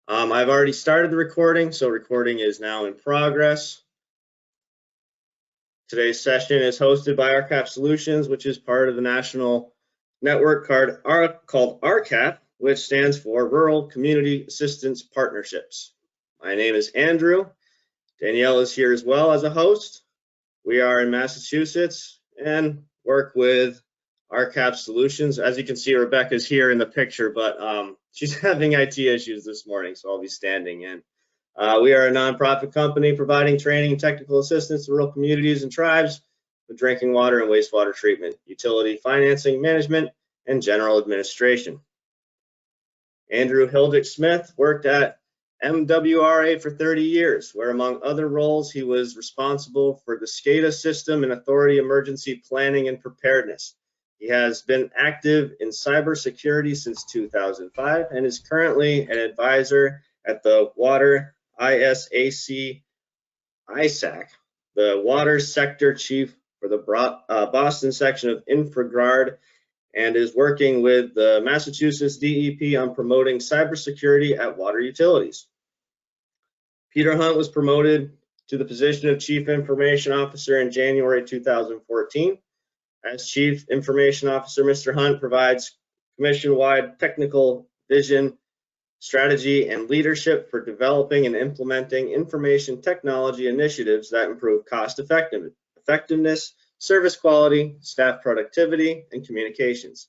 I've already started the recording, so recording is now in progress. Today's session is hosted by RCAP Solutions, which is part of the national network called RCAP, which stands for Rural Community Assistance Partnerships. My name is Andrew. Danielle is here as well as a host. We are in Massachusetts and work with RCAP Solutions. As you can see, Rebecca's here in the picture, but she's having IT issues this morning, so I'll be standing in. We are a nonprofit company providing training and technical assistance to rural communities and tribes with drinking water and wastewater treatment, utility financing, management, and general administration. Andrew Hildick-Smith worked at MWRA for 30 years, where among other roles, he was responsible for the Scada system and authority emergency planning and preparedness. He has been active in cybersecurity since 2005 and is currently an advisor at the WaterISAC, the water sector chief for the Boston section of Egregor, and is working with the Massachusetts DEP on promoting cybersecurity at water utilities. Peter Hunt was promoted to the position of Chief Information Officer in January 2014. As Chief Information Officer, Mr. Hunt provides commission-wide technical vision, strategy, and leadership for developing and implementing information technology initiatives that improve cost effectiveness, service quality, staff productivity, and communications.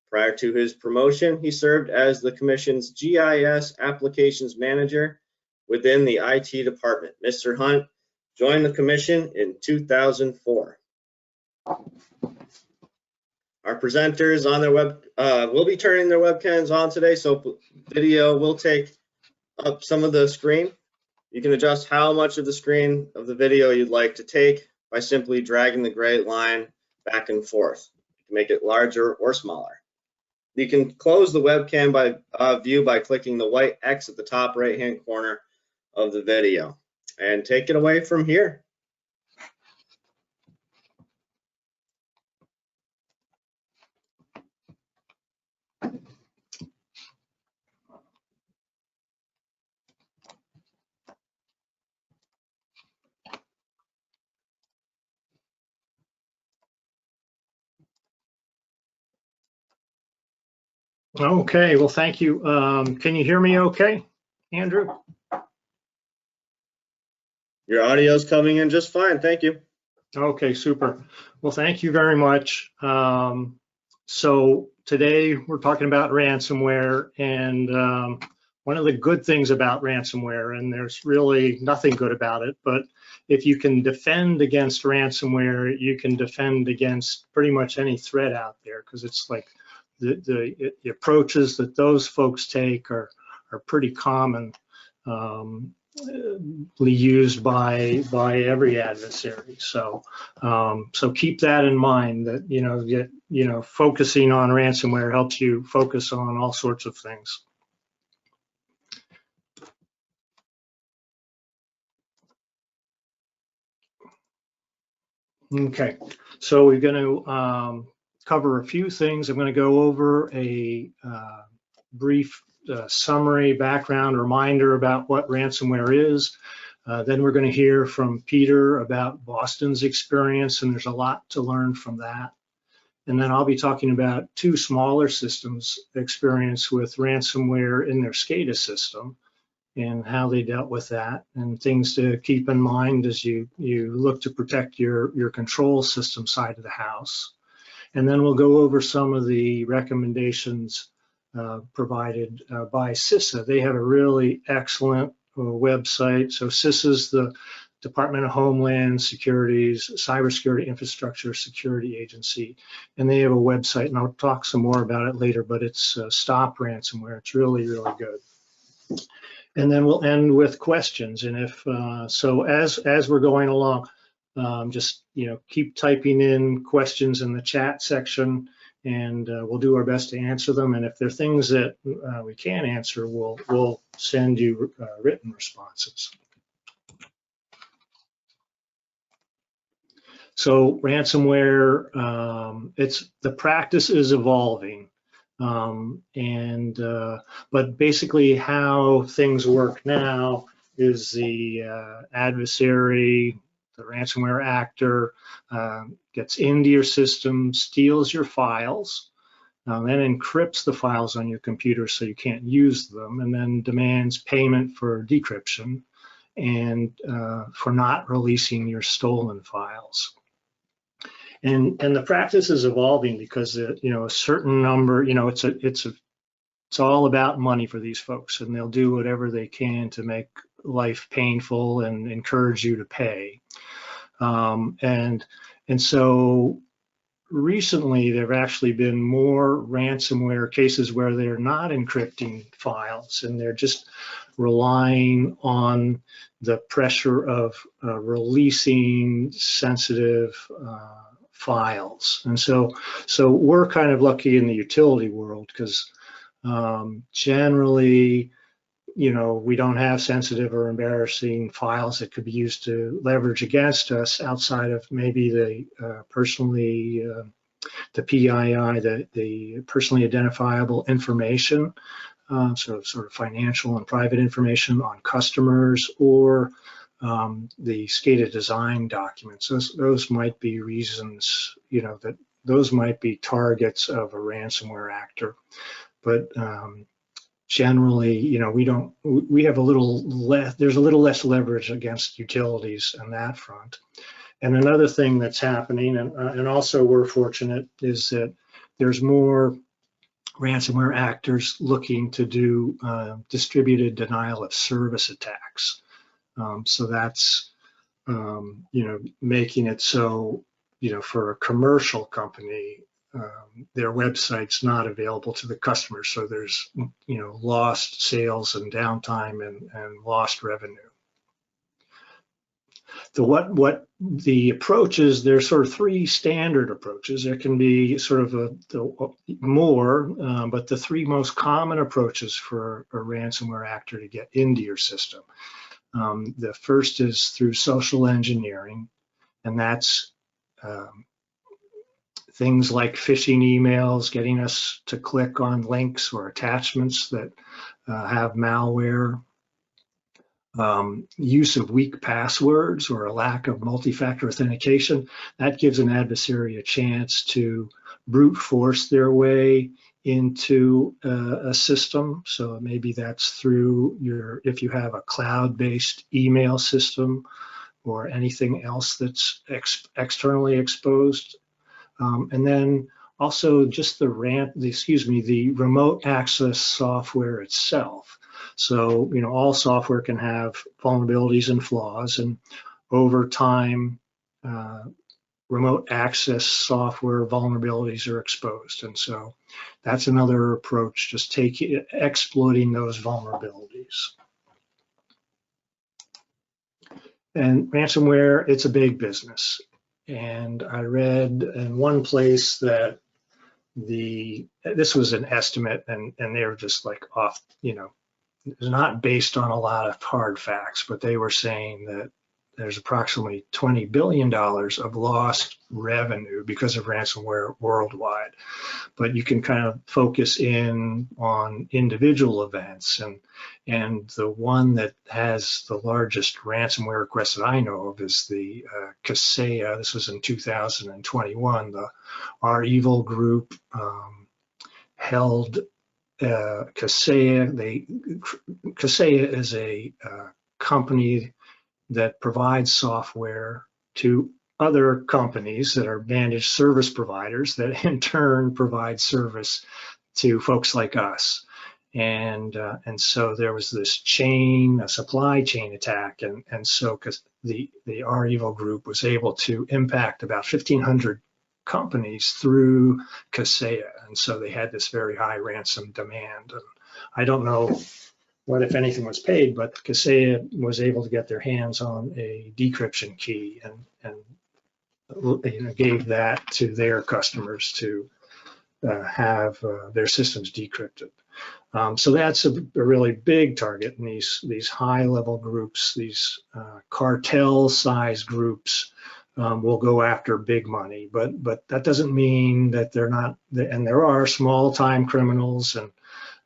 Prior to his promotion, he served as the Commission's GIS Applications Manager within the IT department. Mr. Hunt joined the Commission in 2004. Our presenters on their will be turning their webcams on today, so video will take up some of the screen. You can adjust how much of the screen of the video you'd like to take by simply dragging the gray line back and forth. You can make it larger or smaller. You can close the webcam view by clicking the white X at the top right-hand corner of the video, and take it away from here. Okay, well, thank you. Can you hear me okay, Andrew? Your audio is coming in just fine, thank you. Okay, super. Well, thank you very much. So today we're talking about ransomware, and one of the good things about ransomware, and there's really nothing good about it, but if you can defend against ransomware, you can defend against pretty much any threat out there, because it's like the approaches that those folks take are pretty common. Used by every adversary. So so keep that in mind, that focusing on ransomware helps you focus on all sorts of things. Okay, so we're going to cover a few things. I'm going to go over a brief summary, background, reminder about what ransomware is. Then we're going to hear from Peter about Boston's experience, and there's a lot to learn from that. And then I'll be talking about two smaller systems' experience with ransomware in their Scada system and how they dealt with that, and things to keep in mind as you look to protect your control system side of the house. And then we'll go over some of the recommendations provided by CISA. They have a really excellent website. So CISA is the Department of Homeland Security's Cybersecurity Infrastructure Security Agency, and they have a website, and I'll talk some more about it later, but it's Stop Ransomware. It's really, really good. And then we'll end with questions. And if so, as we're going along, just keep typing in questions in the chat section, and we'll do our best to answer them. And if there are things that we can't answer, we'll send you written responses. So ransomware, the practice is evolving. But basically how things work now is the adversary, the ransomware actor, gets into your system, steals your files, then encrypts the files on your computer so you can't use them, and then demands payment for decryption and for not releasing your stolen files. And the practice is evolving because a certain number, it's all about money for these folks, and they'll do whatever they can to make life painful and encourage you to pay. And so recently there have actually been more ransomware cases where they're not encrypting files and they're just relying on the pressure of releasing sensitive files. And so we're kind of lucky in the utility world because generally, we don't have sensitive or embarrassing files that could be used to leverage against us outside of maybe the the PII, the personally identifiable information, sort of financial and private information on customers, or the Scada design documents. Those might be reasons, that those might be targets of a ransomware actor. But generally, we have a little less, there's a little less leverage against utilities on that front. And another thing that's happening, and also we're fortunate, is that there's more ransomware actors looking to do distributed denial of service attacks. So that's, making it so, for a commercial company, their website's not available to the customer. So there's, lost sales and downtime and lost revenue. What the approaches, there's sort of three standard approaches. There can be sort of more, but the three most common approaches for a ransomware actor to get into your system. The first is through social engineering, and that's things like phishing emails, getting us to click on links or attachments that have malware, use of weak passwords or a lack of multi-factor authentication. That gives an adversary a chance to brute force their way into a system. So maybe that's through if you have a cloud-based email system or anything else that's externally exposed. And then also just the remote access software itself. So, all software can have vulnerabilities and flaws, and over time, remote access software vulnerabilities are exposed. And so that's another approach, just exploiting those vulnerabilities. And ransomware, it's a big business. And I read in one place that this was an estimate, and they were just like off, it's not based on a lot of hard facts, but they were saying that there's approximately $20 billion of lost revenue because of ransomware worldwide. But you can kind of focus in on individual events, and the one that has the largest ransomware request that I know of is the Kaseya. This was in 2021. The Our Evil group held Kaseya. Kaseya is a company that provides software to other companies that are managed service providers that in turn provide service to folks like us. And so there was this a supply chain attack, and so because the Our Evil group was able to impact about 1,500 companies through Kaseya, and so they had this very high ransom demand. And I don't know what, if anything, was paid, but Kaseya was able to get their hands on a decryption key and gave that to their customers to have their systems decrypted. So that's a really big target, and these high-level groups, these cartel-sized groups, will go after big money, but that doesn't mean that they're not, and there are small-time criminals and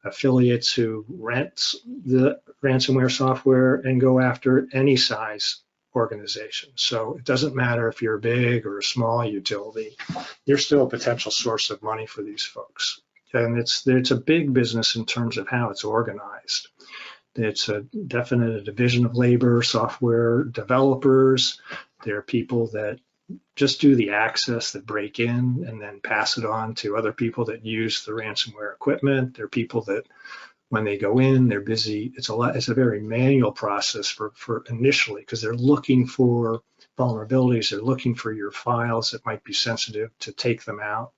affiliates who rent the ransomware software and go after any size organization. So it doesn't matter if you're a big or a small utility, you're still a potential source of money for these folks. And it's a big business in terms of how it's organized. It's a definite division of labor, software developers. There are people that just do the access, that break in and then pass it on to other people that use the ransomware equipment. There are people that when they go in, they're busy. It's a very manual process for initially, because they're looking for vulnerabilities. They're looking for your files that might be sensitive to take them out.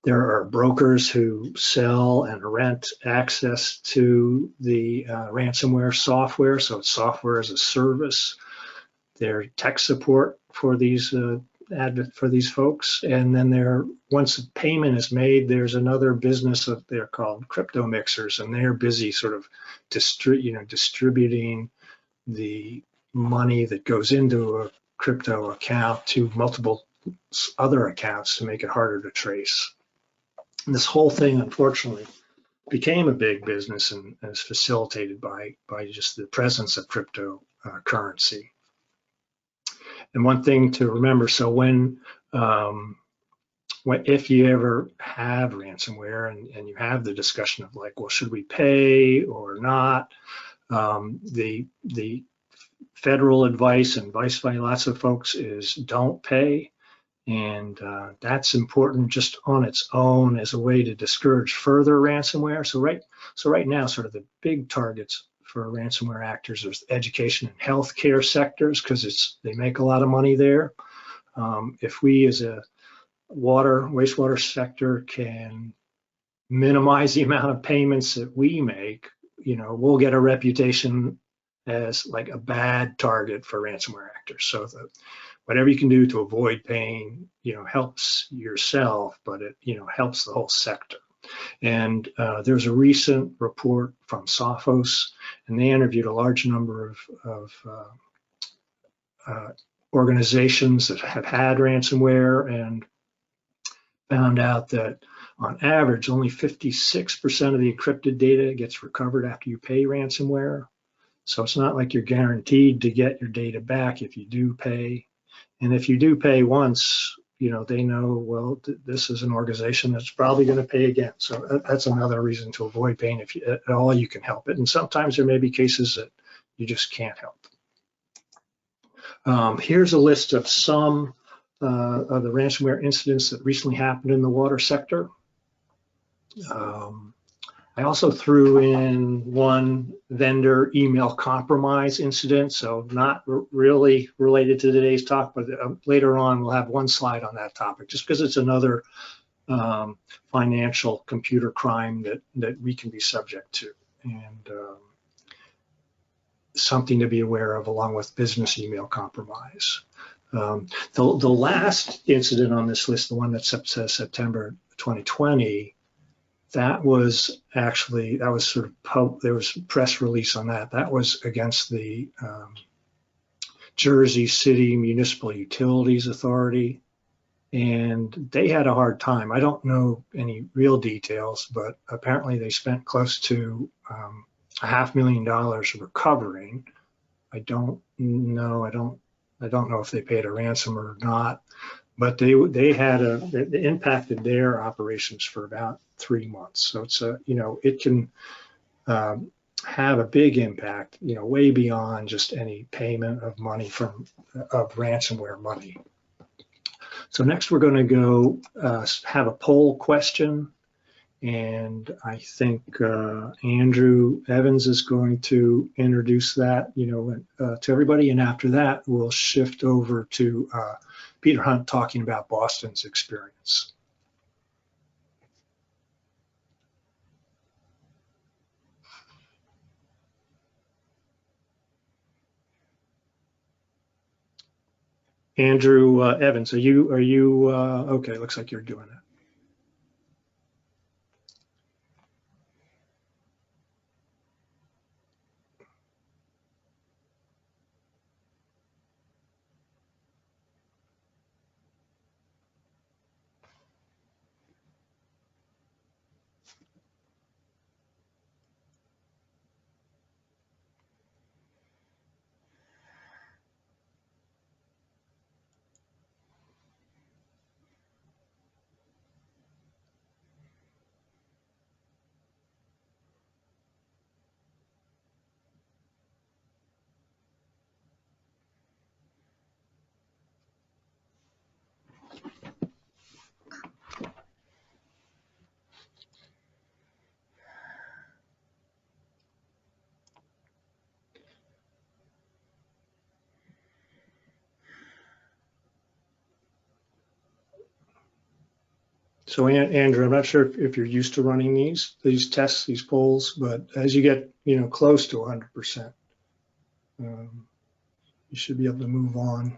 There are brokers who sell and rent access to the ransomware software, so it's software as a service. There's tech support for these folks, and then once a payment is made, there's another business they're called crypto mixers, and they're busy sort of distributing the money that goes into a crypto account to multiple other accounts to make it harder to trace. And this whole thing, unfortunately, became a big business and is facilitated by just the presence of cryptocurrency. And one thing to remember, so if you ever have ransomware and you have the discussion of like, well, should we pay or not? The federal advice and advice by lots of folks is don't pay. And that's important just on its own as a way to discourage further ransomware. So right now, sort of the big targets for ransomware actors is education and healthcare sectors, because they make a lot of money there. If we as a wastewater sector can minimize the amount of payments that we make, we'll get a reputation as like a bad target for ransomware actors. So whatever you can do to avoid paying, helps yourself, but it, helps the whole sector. And there's a recent report from Sophos, and they interviewed a large number of organizations that have had ransomware and found out that on average, only 56% of the encrypted data gets recovered after you pay ransomware. So it's not like you're guaranteed to get your data back if you do pay. And if you do pay once, they know, well, this is an organization that's probably going to pay again. So that's another reason to avoid paying if at all you can help it. And sometimes there may be cases that you just can't help. Here's a list of some of the ransomware incidents that recently happened in the water sector. I also threw in one vendor email compromise incident, so not really related to today's talk, but later on we'll have one slide on that topic, just because it's another financial computer crime that we can be subject to, and something to be aware of along with business email compromise. The last incident on this list, the one that says September 2020, that was sort of, there was press release on that. That was against the Jersey City Municipal Utilities Authority, and they had a hard time. I don't know any real details, but apparently they spent close to $500,000 recovering. I don't know if they paid a ransom or not, but it impacted their operations for about 3 months. So it's it can have a big impact, way beyond just any payment of money of ransomware money. So next we're going to go have a poll question, and I think Andrew Evans is going to introduce that, to everybody, and after that we'll shift over to Peter Hunt talking about Boston's experience. Andrew Evans, are you okay? Looks like you're doing it. So Andrew, I'm not sure if you're used to running these tests, these polls, but as you get close to 100%, you should be able to move on.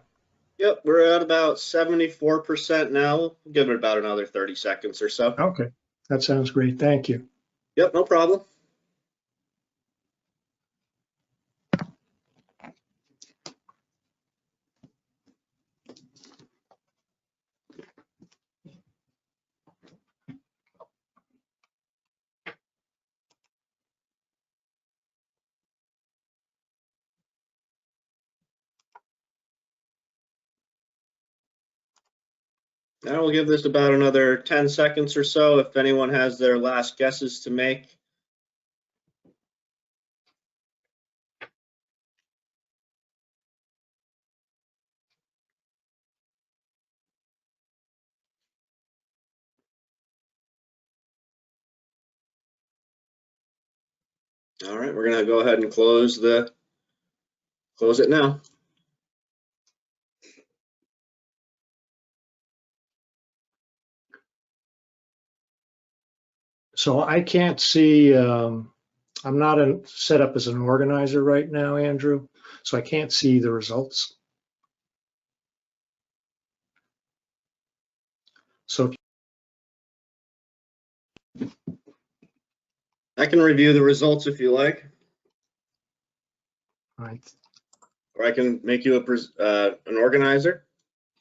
Yep, we're at about 74% now. We'll give it about another 30 seconds or so. Okay, that sounds great. Thank you. Yep, no problem. Now we'll give this about another 10 seconds or so if anyone has their last guesses to make. All right, we're gonna go ahead and close it now. So I can't see, I'm not set up as an organizer right now, Andrew, so I can't see the results. So I can review the results if you like, right. or I can make you an organizer.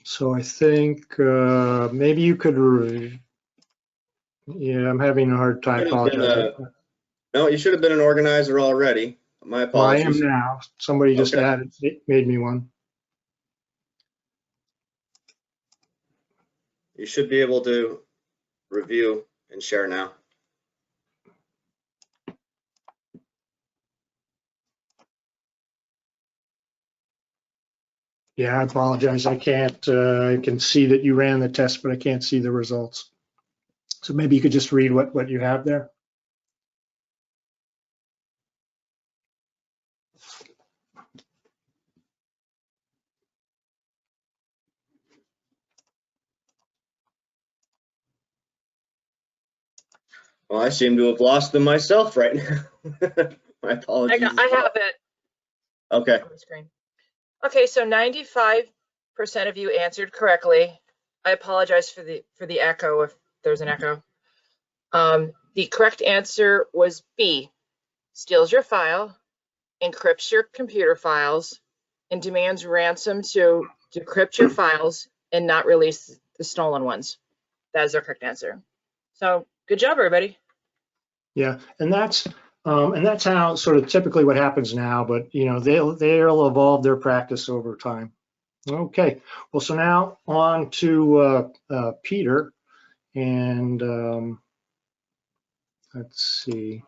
So I think maybe you could, yeah, I'm having a hard time following. No, you should have been an organizer already. My Well, I apologies. am now. Somebody just made me one. You should be able to review and share now. Yeah, I apologize. I can't, I can see that you ran the test, but I can't see the results. So maybe you could just read what you have there. Well, I seem to have lost them myself right now. My apologies. I have it. Okay. On the screen. Okay, so 95% of you answered correctly. I apologize for the echo if there's an echo. The correct answer was B. Steals your file, encrypts your computer files, and demands ransom to decrypt your files and not release the stolen ones. That is their correct answer. So good job, everybody. Yeah, and that's how sort of typically what happens now, but they'll evolve their practice over time. Okay, well, so now on to Peter, and let's see.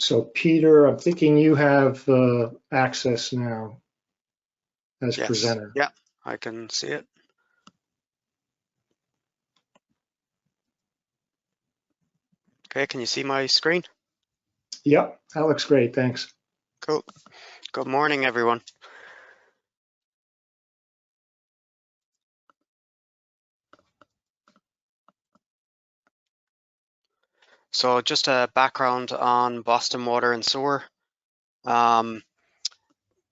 So Peter, I'm thinking you have access now as presenter. Yeah, I can see it. Okay, can you see my screen? Yep, that looks great, thanks. Cool. Good morning, everyone. So just a background on Boston Water and Sewer.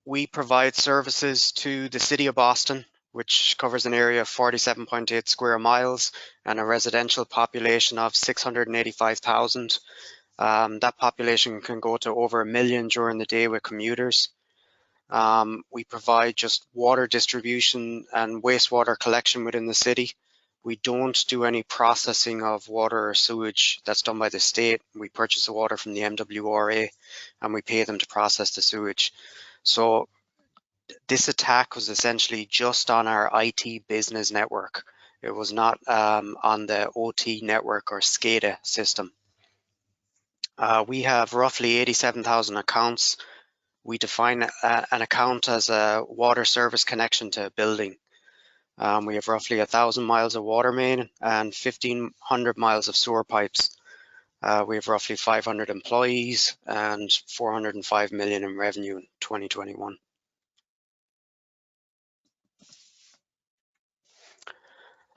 We provide services to the city of Boston, which covers an area of 47.8 square miles and a residential population of 685,000. That population can go to over 1 million during the day with commuters. We provide just water distribution and wastewater collection within the city. We don't do any processing of water or sewage. That's done by the state. We purchase the water from the MWRA and we pay them to process the sewage. So this attack was essentially just on our IT business network. It was not on the OT network or Scada system. We have roughly 87,000 accounts. We define an account as a water service connection to a building. We have roughly 1,000 miles of water main and 1,500 miles of sewer pipes. We have roughly 500 employees and 405 million in revenue in 2021.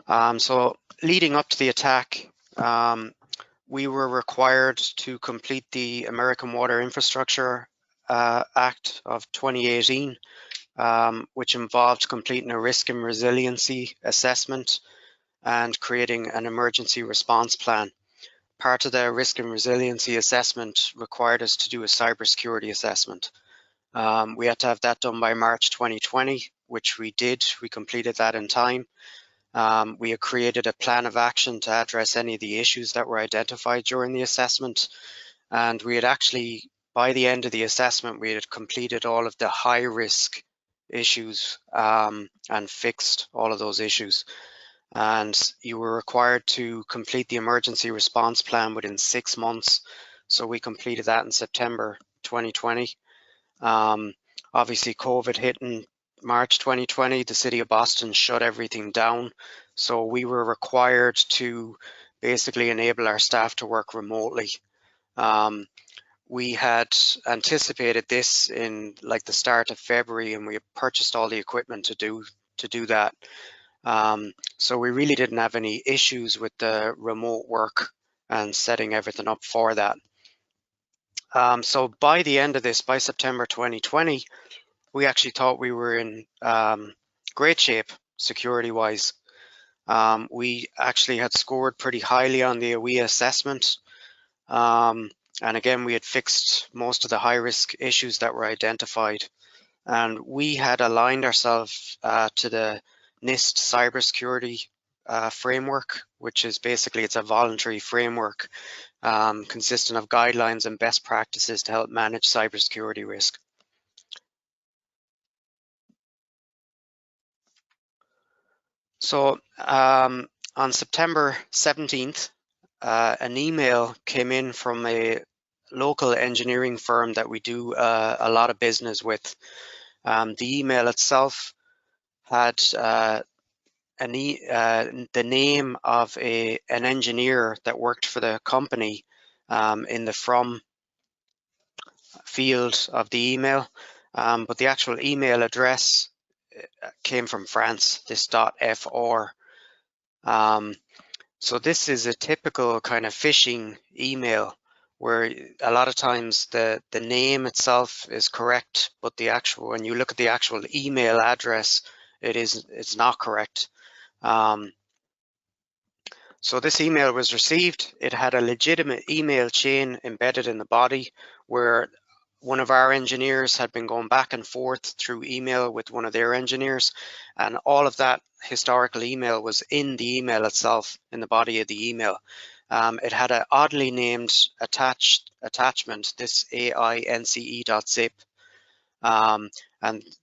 So leading up to the attack, we were required to complete the American Water Infrastructure Act of 2018, which involved completing a risk and resiliency assessment and creating an emergency response plan. Part of the risk and resiliency assessment required us to do a cybersecurity assessment. We had to have that done by March 2020, which we did. We completed that in time. We had created a plan of action to address any of the issues that were identified during the assessment. And we had actually, by the end of the assessment, we had completed all of the high risk issues and fixed all of those issues. And you were required to complete the emergency response plan within 6 months. So we completed that in September 2020. Obviously COVID hit in March 2020, the city of Boston shut everything down. So we were required to basically enable our staff to work remotely. We had anticipated this in like the start of February, and we had purchased all the equipment to do that. So we really didn't have any issues with the remote work and setting everything up for that. So by the end of this, by September 2020, we actually thought we were in great shape security-wise. We actually had scored pretty highly on the AWE assessment. And again, we had fixed most of the high-risk issues that were identified. And we had aligned ourselves to the NIST cybersecurity framework, which is basically, it's a voluntary framework consisting of guidelines and best practices to help manage cybersecurity risk. So on September 17th, an email came in from a local engineering firm that we do a lot of business with. The email itself had the name of an engineer that worked for the company in the from field of the email, but the actual email address came from France, this .fr. So this is a typical kind of phishing email where a lot of times the name itself is correct, but the actual, when you look at the actual email address, it's not correct. So this email was received. It had a legitimate email chain embedded in the body where one of our engineers had been going back and forth through email with one of their engineers, and all of that historical email was in the email itself, in the body of the email. It had an oddly named attachment, this aince.zip, and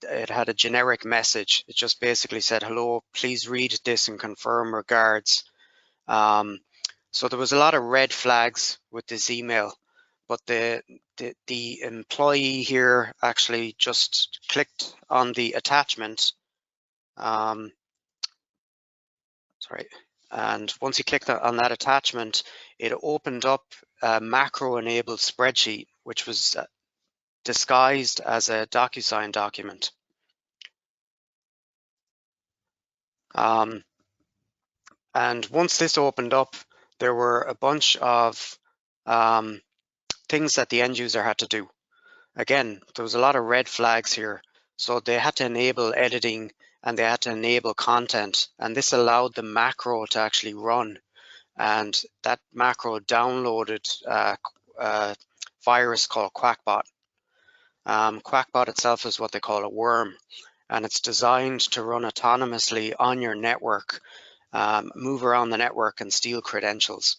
it had a generic message. It just basically said, "Hello, please read this and confirm, regards." So there was a lot of red flags with this email, but the employee here actually just clicked on the attachment. And once he clicked on that attachment, it opened up a macro-enabled spreadsheet, which was disguised as a DocuSign document. And once this opened up, there were a bunch of things that the end user had to do. Again, there was a lot of red flags here. So they had to enable editing and they had to enable content. And this allowed the macro to actually run. And that macro downloaded a virus called Quackbot. Quackbot itself is what they call a worm. And it's designed to run autonomously on your network, move around the network and steal credentials.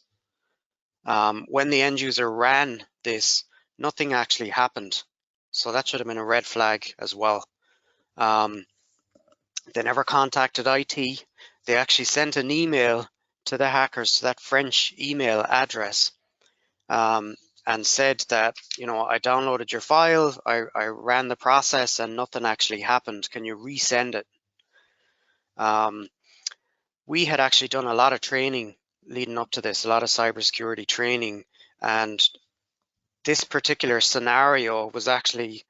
When the end user ran this, nothing actually happened. So that should have been a red flag as well. They never contacted IT. They actually sent an email to the hackers to that French email address and said that, you know, I downloaded your file, I ran the process and nothing actually happened. Can you resend it? We had actually done a lot of training leading up to this, a lot of cybersecurity training, and this particular scenario was actually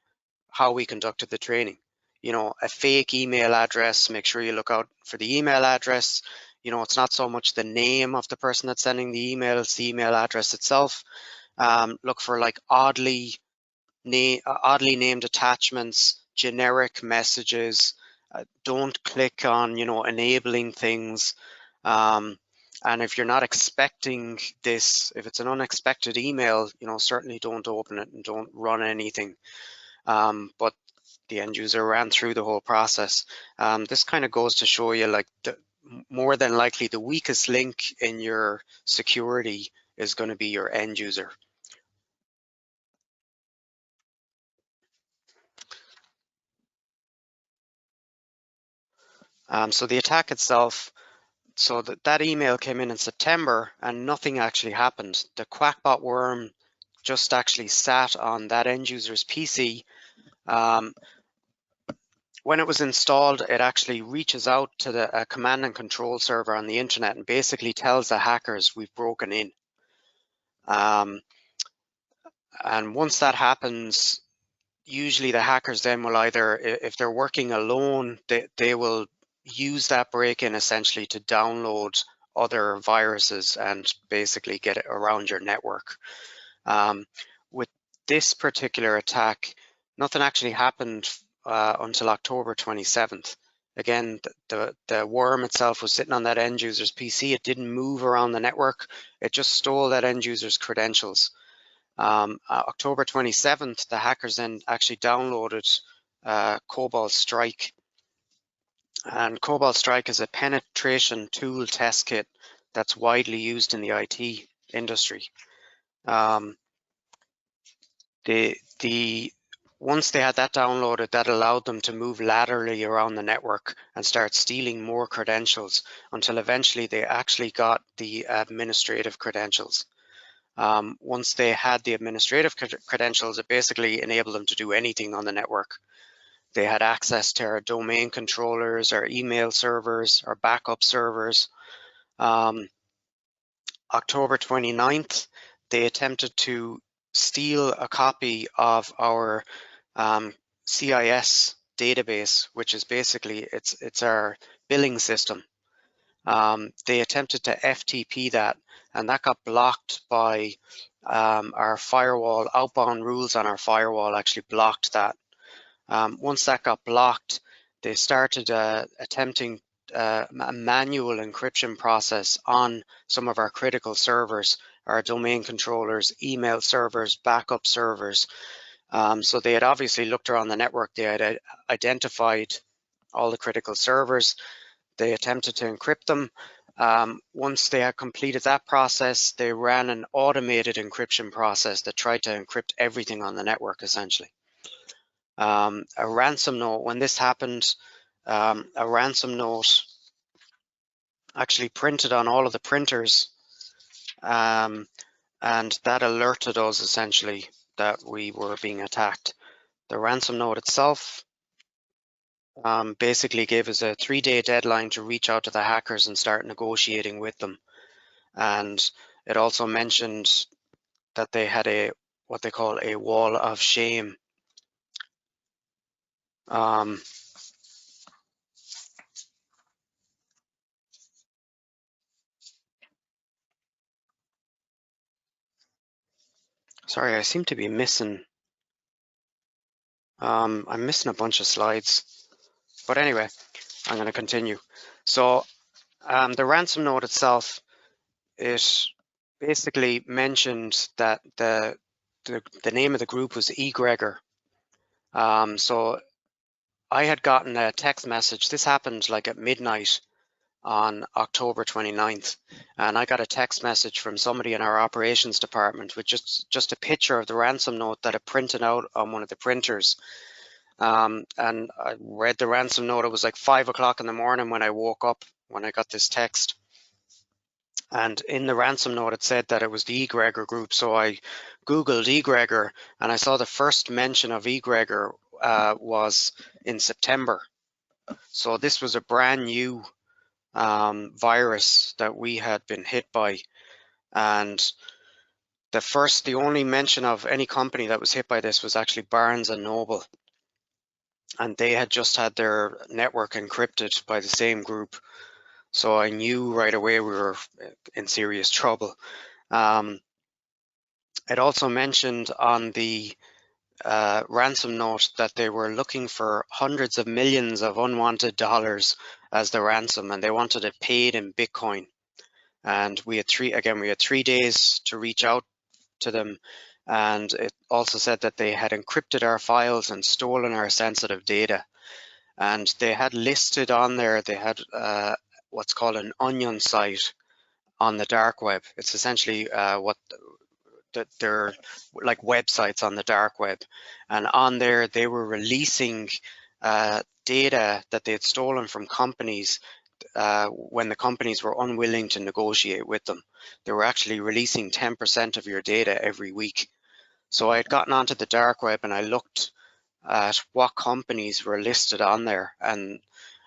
how we conducted the training. You know, a fake email address, make sure you look out for the email address. you know, it's not so much the name of the person that's sending the email, it's the email address itself. Look for like oddly named attachments, generic messages. Don't click on, you know, enabling things. And if you're not expecting this, if it's an unexpected email, you know, certainly don't open it and don't run anything. But the end user ran through the whole process. This kind of goes to show you, like, more than likely the weakest link in your security is going to be your end user. So the attack itself, so that email came in September and nothing actually happened. The Quackbot worm just actually sat on that end user's PC. When it was installed, it actually reaches out to the command and control server on the internet and basically tells the hackers we've broken in. And once that happens, usually the hackers then will either, if they're working alone, they will use that break-in essentially to download other viruses and basically get it around your network. With this particular attack, nothing actually happened until October 27th. Again, the worm itself was sitting on that end user's PC. It didn't move around the network. It just stole that end user's credentials. October 27th, the hackers then actually downloaded Cobalt Strike. And Cobalt Strike is a penetration tool test kit that's widely used in the IT industry. Once they had that downloaded, that allowed them to move laterally around the network and start stealing more credentials until eventually they actually got the administrative credentials. Once they had the administrative credentials, it basically enabled them to do anything on the network. They had access to our domain controllers, our email servers, our backup servers. October 29th, they attempted to steal a copy of our CIS database, which is basically, it's our billing system. They attempted to FTP that, and that got blocked by our firewall. Outbound rules on our firewall actually blocked that. Once that got blocked, they started attempting a manual encryption process on some of our critical servers, our domain controllers, email servers, backup servers. So they had obviously looked around the network. They had identified all the critical servers. They attempted to encrypt them. Once they had completed that process, they ran an automated encryption process that tried to encrypt everything on the network, essentially. A ransom note, when this happened, a ransom note actually printed on all of the printers, and that alerted us essentially that we were being attacked. The ransom note itself basically gave us a 3-day deadline to reach out to the hackers and start negotiating with them. And it also mentioned that they had what they call a wall of shame. Sorry, I seem to be missing. I'm missing a bunch of slides. But anyway, I'm going to continue. So the ransom note itself, it basically mentioned that the name of the group was Egregor. So I had gotten a text message. This happened like at midnight on October 29th, and I got a text message from somebody in our operations department with just a picture of the ransom note that had printed out on one of the printers. And I read the ransom note. It was like 5 o'clock in the morning when I woke up when I got this text. And in the ransom note, it said that it was the Egregor group. So I Googled Egregor, and I saw the first mention of Egregor was in September. So this was a brand new virus that we had been hit by. And the only mention of any company that was hit by this was actually Barnes and Noble. And they had just had their network encrypted by the same group. So I knew right away we were in serious trouble. It also mentioned on the ransom note that they were looking for hundreds of millions of unwanted dollars as the ransom, and they wanted it paid in Bitcoin. And we had 3 days to reach out to them. And it also said that they had encrypted our files and stolen our sensitive data. And they had listed on there, they had what's called an onion site on the dark web. It's essentially they're like websites on the dark web. And on there, they were releasing data that they had stolen from companies when the companies were unwilling to negotiate with them. They were actually releasing 10% of your data every week. So I had gotten onto the dark web and I looked at what companies were listed on there. And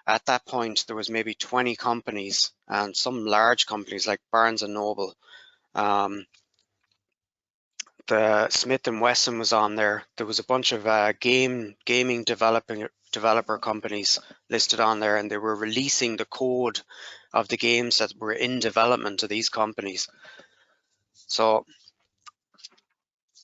at that point, there was maybe 20 companies, and some large companies like Barnes & Noble. The Smith & Wesson was on there. There was a bunch of gaming developer companies listed on there, and they were releasing the code of the games that were in development to these companies. So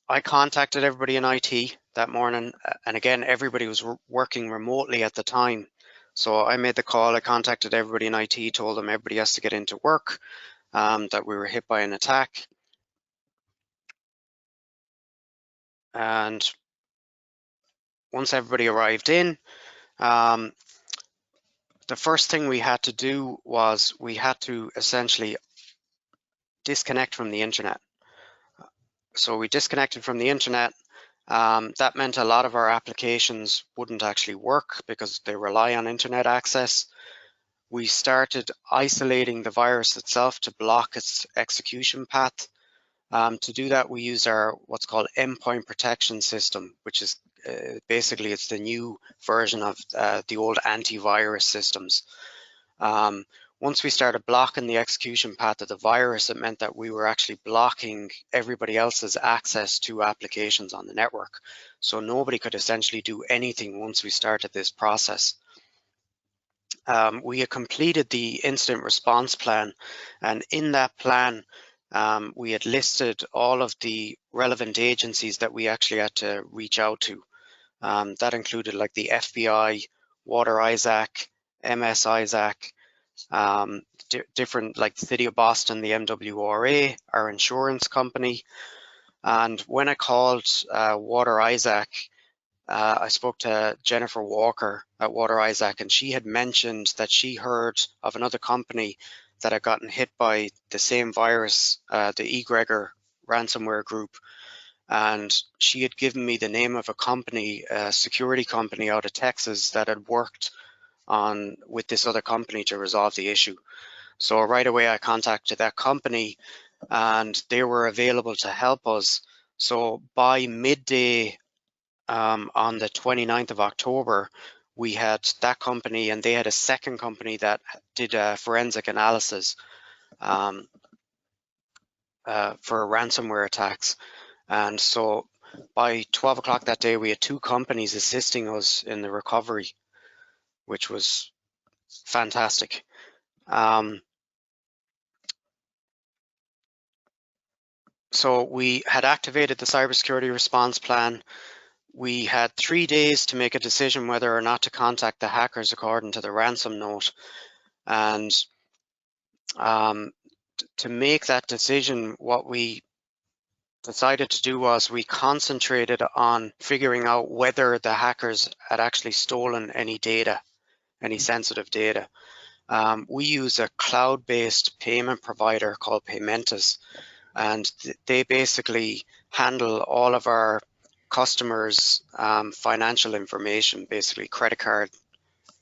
I contacted everybody in IT that morning, and again, everybody was working remotely at the time. So I made the call, I contacted everybody in IT, told them everybody has to get into work, that we were hit by an attack. And once everybody arrived in, the first thing we had to do was we had to essentially disconnect from the internet. So we disconnected from the internet. That meant a lot of our applications wouldn't actually work because they rely on internet access. We started isolating the virus itself to block its execution path. To do that, we used our what's called endpoint protection system, which is basically it's the new version of the old antivirus systems. Once we started blocking the execution path of the virus, it meant that we were actually blocking everybody else's access to applications on the network. So nobody could essentially do anything once we started this process. We had completed the incident response plan, and in that plan, we had listed all of the relevant agencies that we actually had to reach out to. That included like the FBI, WaterISAC, MSISAC, different like the City of Boston, the MWRA, our insurance company. And when I called WaterISAC, I spoke to Jennifer Walker at WaterISAC, and she had mentioned that she heard of another company that had gotten hit by the same virus, the Egregor ransomware group. And she had given me the name of a company, a security company out of Texas that had worked with this other company to resolve the issue. So right away I contacted that company and they were available to help us. So by midday on the 29th of October, we had that company and they had a second company that did forensic analysis for ransomware attacks. And so by 12 o'clock that day, we had two companies assisting us in the recovery, which was fantastic. So we had activated the cybersecurity response plan. We had 3 days to make a decision whether or not to contact the hackers according to the ransom note. And to make that decision, what we decided to do was we concentrated on figuring out whether the hackers had actually stolen any data, any sensitive data. We use a cloud-based payment provider called Paymentus, and they basically handle all of our customers' financial information, basically credit card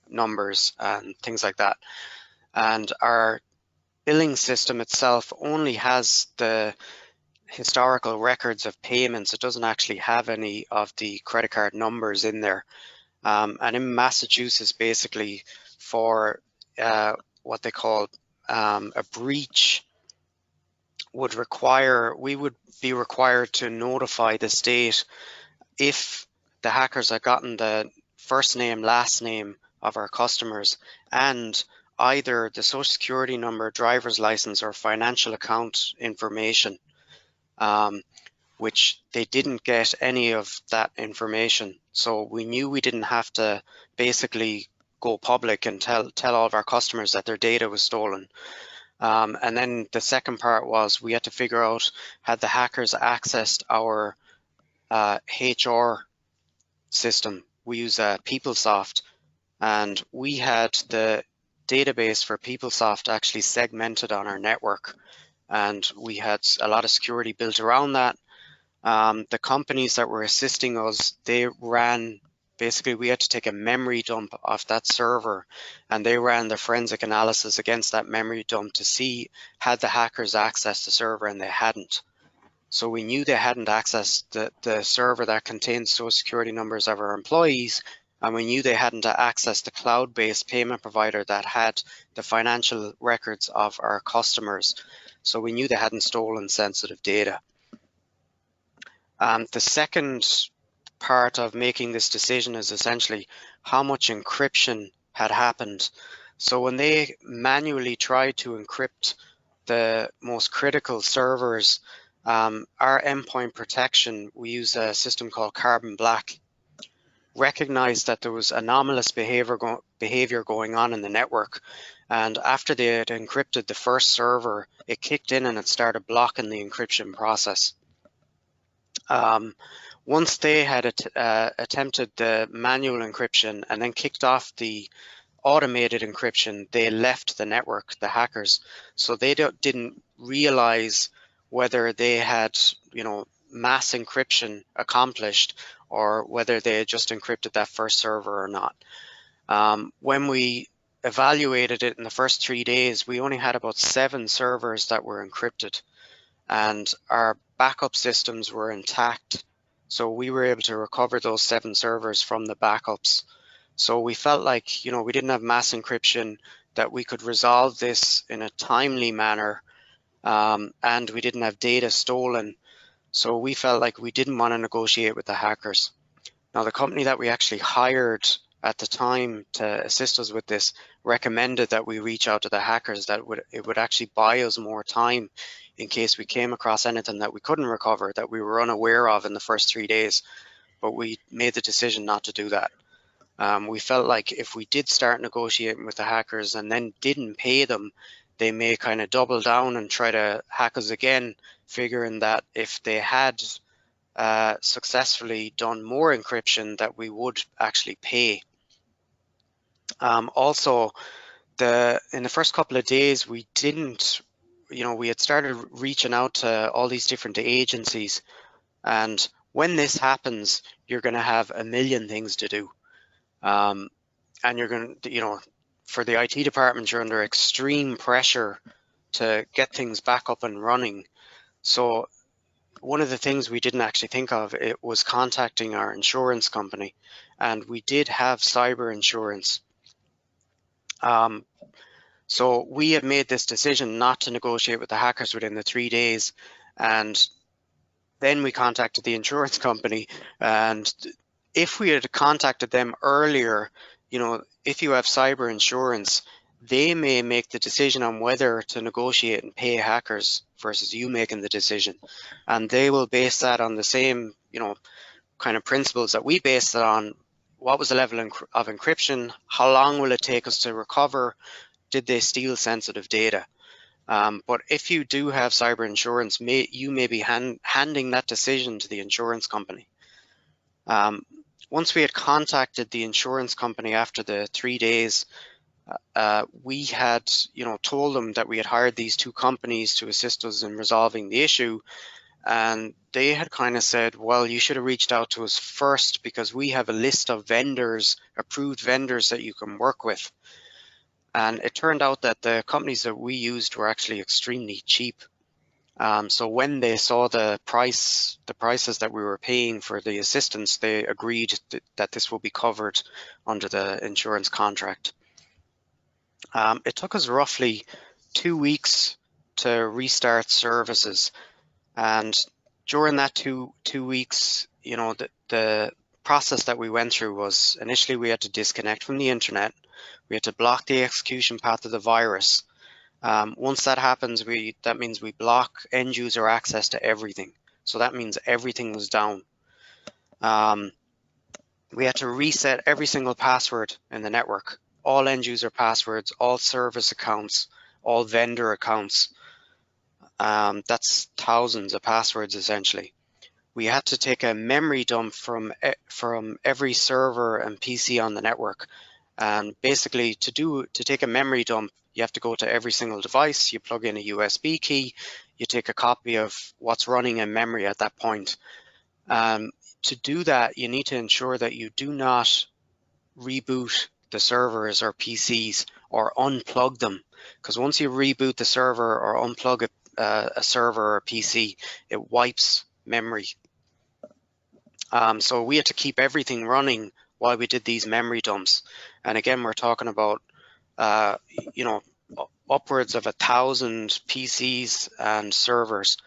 numbers and things like that. And our billing system itself only has the historical records of payments. It doesn't actually have any of the credit card numbers in there. And in Massachusetts, basically for what they call a breach would require, we would be required to notify the state if the hackers had gotten the first name, last name of our customers and either the social security number, driver's license, or financial account information, which they didn't get any of that information. So we knew we didn't have to basically go public and tell all of our customers that their data was stolen. And then the second part was we had to figure out, had the hackers accessed our HR system. We use PeopleSoft, and we had the database for PeopleSoft actually segmented on our network, and we had a lot of security built around that. The companies that were assisting us, they ran, basically we had to take a memory dump off that server, and they ran the forensic analysis against that memory dump to see had the hackers accessed the server, and they hadn't. So we knew they hadn't accessed the server that contains social security numbers of our employees, and we knew they hadn't accessed the cloud-based payment provider that had the financial records of our customers. So we knew they hadn't stolen sensitive data. The second part of making this decision is essentially how much encryption had happened. So when they manually tried to encrypt the most critical servers, our endpoint protection, we use a system called Carbon Black, recognized that there was anomalous behavior going on in the network. And after they had encrypted the first server, it kicked in and it started blocking the encryption process. Once they had attempted the manual encryption and then kicked off the automated encryption, they left the network, the hackers. So they didn't realize whether they had, mass encryption accomplished or whether they had just encrypted that first server or not. When we evaluated it in the first 3 days, we only had about 7 servers that were encrypted, and our backup systems were intact. So we were able to recover those 7 servers from the backups. So we felt like, we didn't have mass encryption, that we could resolve this in a timely manner, and we didn't have data stolen. So we felt like we didn't want to negotiate with the hackers. Now, the company that we actually hired at the time to assist us with this recommended that we reach out to the hackers, that it would actually buy us more time in case we came across anything that we couldn't recover, that we were unaware of in the first 3 days. But we made the decision not to do that. We felt like if we did start negotiating with the hackers and then didn't pay them, they may kind of double down and try to hack us again, figuring that if they had successfully done more encryption, that we would actually pay. Also, in the first couple of days, we didn't, we had started reaching out to all these different agencies, and when this happens, you're going to have a million things to do. And you're going to, for the IT department, you're under extreme pressure to get things back up and running. So one of the things we didn't actually think of, it was contacting our insurance company, and we did have cyber insurance. So we had made this decision not to negotiate with the hackers within the 3 days, and then we contacted the insurance company. And if we had contacted them earlier, if you have cyber insurance, they may make the decision on whether to negotiate and pay hackers versus you making the decision. And they will base that on the same, kind of principles that we based it on. What was the level of encryption? How long will it take us to recover? Did they steal sensitive data? But if you do have cyber insurance, you may be handing that decision to the insurance company. Once we had contacted the insurance company after the 3 days, we had, told them that we had hired these 2 companies to assist us in resolving the issue. And they had kind of said, well, you should have reached out to us first because we have a list of vendors, approved vendors that you can work with. And it turned out that the companies that we used were actually extremely cheap. So when they saw the prices that we were paying for the assistance, they agreed that this will be covered under the insurance contract. It took us roughly 2 weeks to restart services. And during that two weeks, the process that we went through was initially we had to disconnect from the internet. We had to block the execution path of the virus. Once that happens, that means we block end user access to everything. So that means everything was down. We had to reset every single password in the network, all end user passwords, all service accounts, all vendor accounts. That's thousands of passwords essentially. We had to take a memory dump from every server and PC on the network. And basically to take a memory dump, you have to go to every single device, you plug in a USB key, you take a copy of what's running in memory at that point. To do that, you need to ensure that you do not reboot the servers or PCs or unplug them, because once you reboot the server or unplug a server or PC, it wipes memory. So we had to keep everything running while we did these memory dumps. And again, we're talking about, you know, upwards of 1,000 PCs and servers.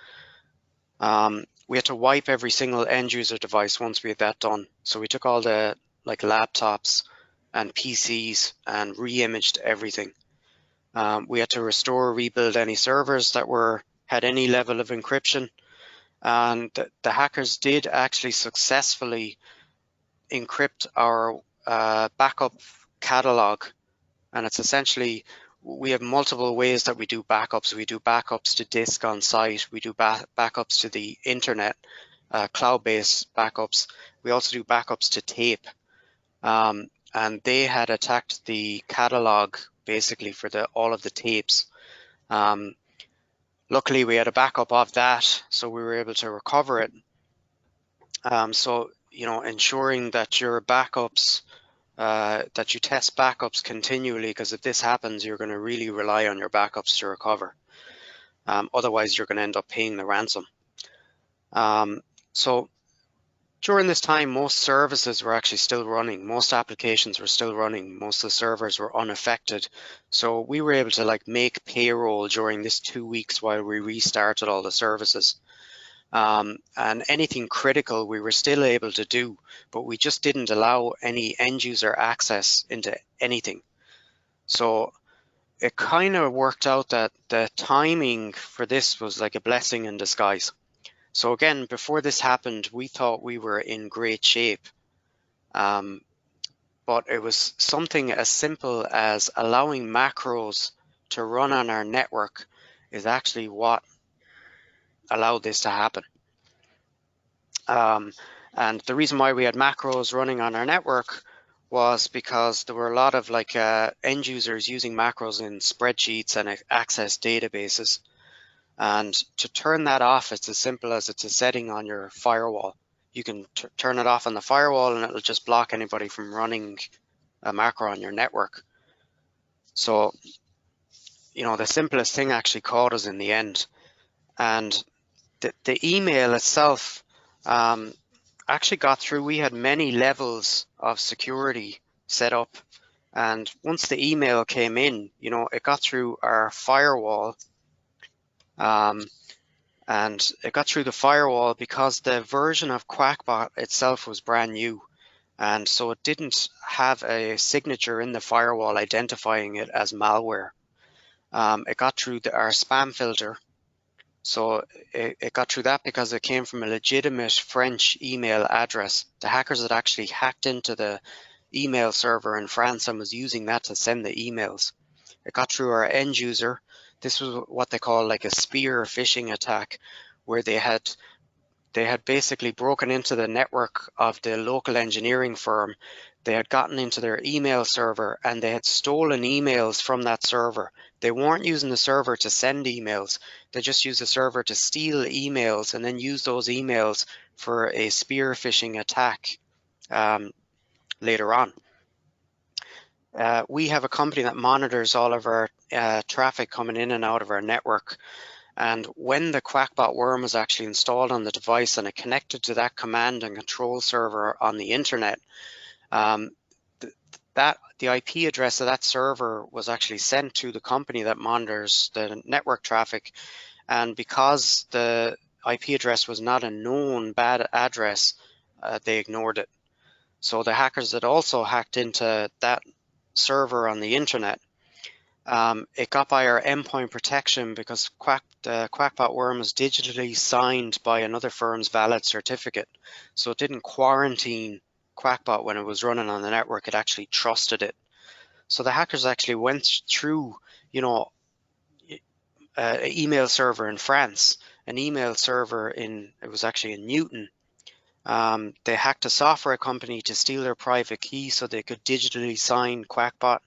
We had to wipe every single end user device once we had that done. So we took all the like laptops and PCs and re-imaged everything. We had to restore, rebuild any servers that had any level of encryption. And the hackers did actually successfully encrypt our backup catalog. And it's essentially, we have multiple ways that we do backups. We do backups to disk on site. We do backups to the internet, cloud-based backups. We also do backups to tape. And they had attacked the catalog basically for all of the tapes. Luckily, we had a backup of that, so we were able to recover it. So, you know, ensuring that your backups, that you test backups continually, because if this happens, you're going to really rely on your backups to recover. Otherwise, you're going to end up paying the ransom. So during this time, most services were actually still running. Most applications were still running. Most of the servers were unaffected. So we were able to like make payroll during this 2 weeks while we restarted all the services. And anything critical we were still able to do, but we just didn't allow any end user access into anything. So it kind of worked out that the timing for this was like a blessing in disguise. So again, before this happened, we thought we were in great shape. But it was something as simple as allowing macros to run on our network is actually what allowed this to happen. And the reason why we had macros running on our network was because there were a lot of like end users using macros in spreadsheets and access databases. And to turn that off, it's as simple as it's a setting on your firewall. You can turn it off on the firewall and it'll just block anybody from running a macro on your network. So, you know, the simplest thing actually caught us in the end. And the email itself actually got through. We had many levels of security set up. And once the email came in, you know, it got through our firewall. And it got through the firewall because the version of QuackBot itself was brand new. And so it didn't have a signature in the firewall identifying it as malware. It got through our spam filter. So it got through that because it came from a legitimate French email address. The hackers had actually hacked into the email server in France and was using that to send the emails. It got through our end user. This was what they call like a spear phishing attack, where they had basically broken into the network of the local engineering firm. They had gotten into their email server and they had stolen emails from that server. They weren't using the server to send emails. They just used the server to steal emails and then use those emails for a spear phishing attack later on. We have a company that monitors all of our traffic coming in and out of our network. And when the QuackBot worm was actually installed on the device and it connected to that command and control server on the internet, the IP address of that server was actually sent to the company that monitors the network traffic. And because the IP address was not a known bad address, they ignored it. So the hackers had also hacked into that server on the internet. It got by our endpoint protection because the Quackbot worm was digitally signed by another firm's valid certificate. So it didn't quarantine Quackbot when it was running on the network, it actually trusted it. So the hackers actually went through, you know, an email server in France, an email server it was actually in Newton. They hacked a software company to steal their private key so they could digitally sign Quackbot.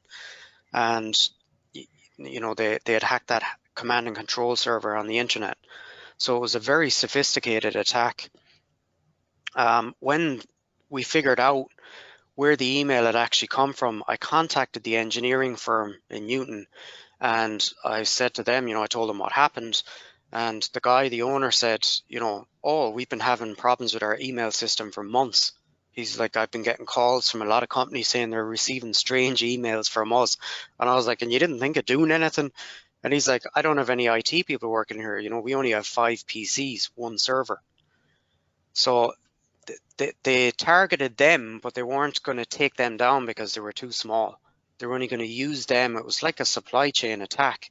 And, you know, they had hacked that command and control server on the internet. So it was a very sophisticated attack. When we figured out where the email had actually come from, I contacted the engineering firm in Newton and I said to them, you know, I told them what happened. And the guy, the owner said, you know, oh, we've been having problems with our email system for months. He's like, I've been getting calls from a lot of companies saying they're receiving strange emails from us. And I was like, and you didn't think of doing anything? And he's like, I don't have any IT people working here. You know, we only have 5 PCs, 1 server. So they targeted them, but they weren't going to take them down because they were too small. They were only going to use them. It was like a supply chain attack.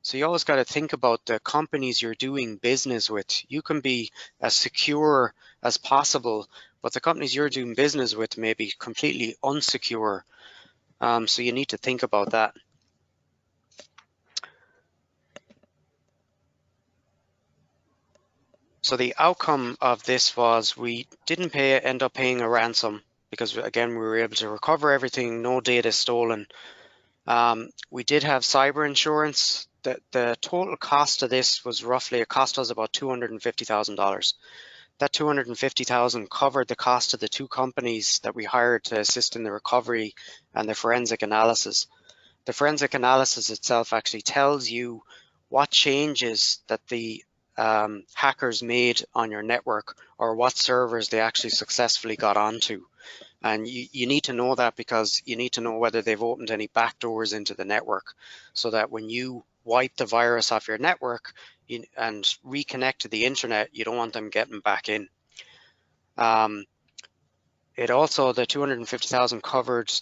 So you always got to think about the companies you're doing business with. You can be as secure as possible, but the companies you're doing business with may be completely unsecure. So you need to think about that. So the outcome of this was we didn't end up paying a ransom because, again, we were able to recover everything, no data stolen. We did have cyber insurance. The total cost of this was roughly, it cost us about $250,000. That $250,000 covered the cost of the 2 companies that we hired to assist in the recovery and the forensic analysis. The forensic analysis itself actually tells you what changes that the hackers made on your network or what servers they actually successfully got onto. And you need to know that because you need to know whether they've opened any backdoors into the network so that when you wipe the virus off your network and reconnect to the internet, you don't want them getting back in. It also, the $250,000 covered